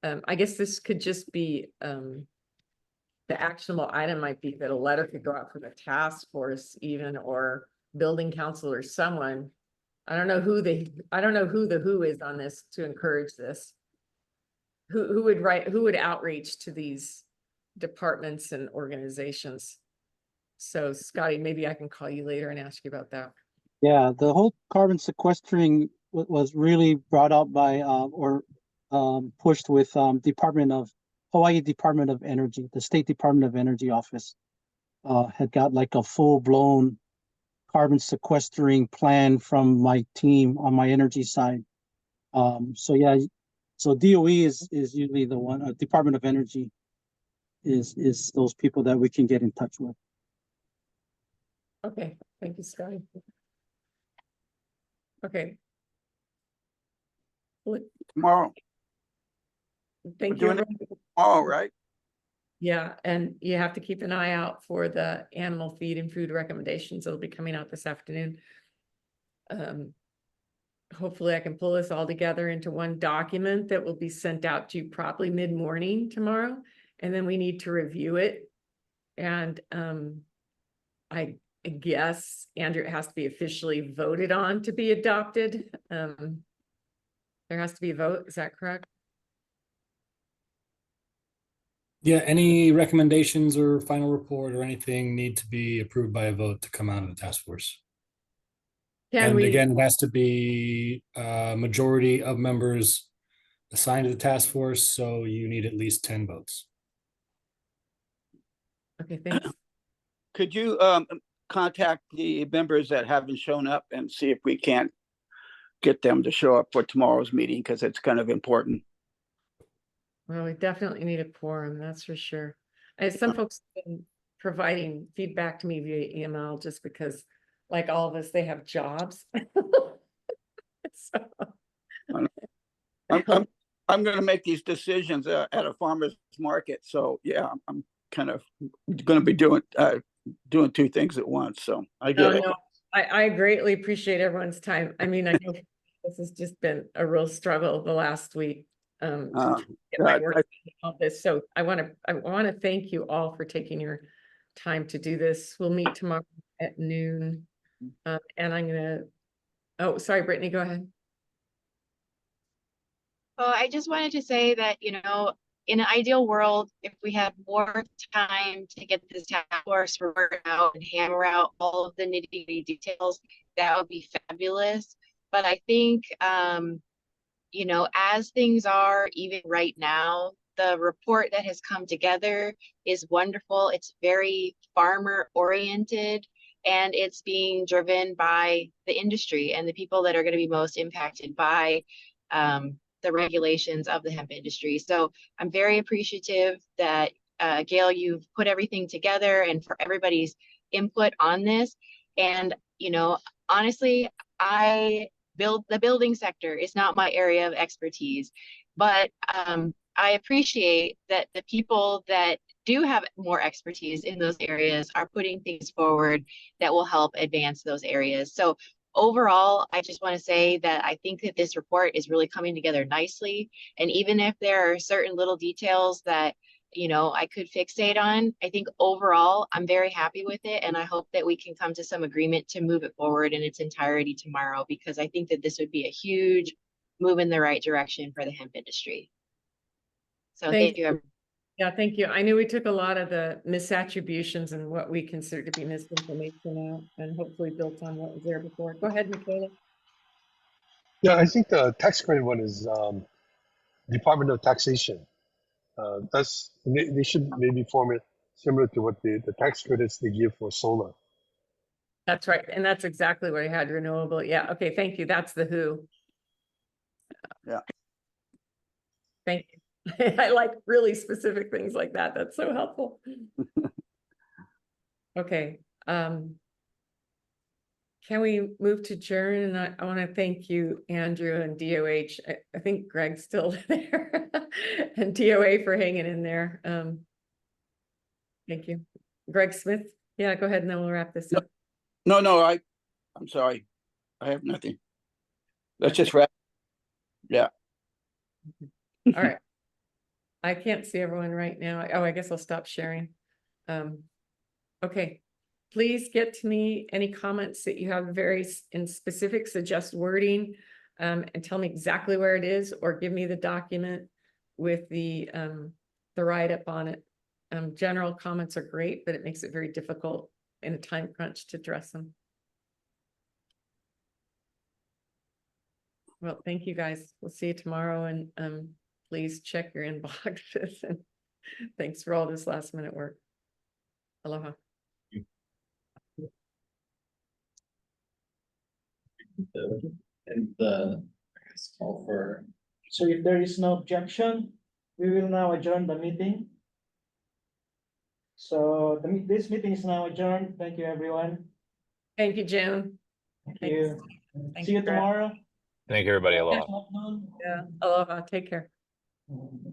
S3: I guess this could just be, the actionable item might be that a letter could go out from the task force even, or building council or someone. I don't know who the who is on this to encourage this. Who would outreach to these departments and organizations? So Scotty, maybe I can call you later and ask you about that.
S15: Yeah, the whole carbon sequestering was really brought up by, or pushed with Hawaii Department of Energy, the State Department of Energy office, had got like a full-blown carbon sequestering plan from my team on my energy side. So yeah, so DOE is usually the one, Department of Energy is those people that we can get in touch with.
S3: Okay, thank you, Scotty. Okay.
S4: Tomorrow.
S3: Thank
S4: We're
S3: you.
S4: doing it
S3: everyone.
S4: tomorrow, right?
S3: Yeah, and you have to keep an eye out for the animal feed and food recommendations. It'll be coming out this afternoon. Hopefully I can pull this all together into one document that will be sent out to you probably mid-morning tomorrow. And then we need to review it. And I guess, Andrew, it has to be officially voted on to be adopted. There has to be a vote, is that correct?
S8: Yeah, any recommendations or final report or anything need to be approved by a vote to come out of the task force. And again, it has to be a majority of members assigned to the task force, so you need at least 10 votes.
S3: Okay, thanks.
S4: Could you contact the members that haven't shown up and see if we can't get them to show up for tomorrow's meeting, because it's kind of important.
S3: Well, we definitely need a quorum, that's for sure. Some folks have been providing feedback to me via email just because, like all of us, they have jobs. So.
S4: I'm going to make these decisions at a farmer's market. So yeah, I'm kind of going to be doing two things at once. So I get it.
S3: No, I greatly appreciate everyone's time. I mean, I know this has just been a real struggle the last week. To get my work on all this. So I want to thank you all for taking your time to do this. We'll meet tomorrow at noon. And I'm gonna, oh, sorry, Brittany, go ahead.
S11: Well, I just wanted to say that, you know, in an ideal world, if we had more time to get this task force report out and hammer out all of the nitty-gritty details, that would be fabulous. But I think, you know, as things are, even right now, the report that has come together is wonderful. It's very farmer oriented, and it's being driven by the industry and the people that are going to be most impacted by the regulations of the hemp industry. So I'm very appreciative that Gail, you've put everything together and for everybody's input on this. And, you know, honestly, the building sector is not my area of expertise, but I appreciate that the people that do have more expertise in those areas are putting things forward that will help advance those areas. So overall, I just want to say that I think that this report is really coming together nicely. And even if there are certain little details that, you know, I could fixate on, I think overall, I'm very happy with it. And I hope that we can come to some agreement to move it forward in its entirety tomorrow, because I think that this would be a huge move in the right direction for the hemp industry. So thank you.
S3: Yeah, thank you. I knew we took a lot of the misattributions and what we consider to be misinformation out and hopefully built on what was there before. Go ahead, Michaela.
S10: Yeah, I think the tax credit one is Department of Taxation. They should maybe form it similar to what the tax credits they give for solar.
S3: That's right. And that's exactly what I had, renewable. Yeah. Okay. Thank you. That's the who.
S4: Yeah.
S3: Thank you. I like really specific things like that. That's so helpful. Okay. Can we move to adjourn? And I want to thank you, Andrew, and DOH. I think Greg's still there and DOA for hanging in there. Thank you. Greg Smith. Yeah, go ahead and then we'll wrap this up.
S4: No, I'm sorry. I have nothing. Let's just wrap. Yeah.
S3: All right. I can't see everyone right now. Oh, I guess I'll stop sharing. Okay. Please get to me any comments that you have very in specific, suggest wording, and tell me exactly where it is, or give me the document with the write-up on it. General comments are great, but it makes it very difficult in a time crunch to address them. Well, thank you guys. We'll see you tomorrow and please check your inboxes and thanks for all this last minute work. Aloha.
S1: And the, I guess, call for.
S2: So if there is no objection, we will now adjourn the meeting. So this meeting is now adjourned. Thank you, everyone.
S3: Thank you, June.
S2: Thank
S3: Thanks.
S2: you.
S3: Thank
S2: See you
S3: Brad.
S2: tomorrow.
S6: Thank you, everybody. Aloha.
S3: Yeah, aloha. Take care.
S2: Mhm.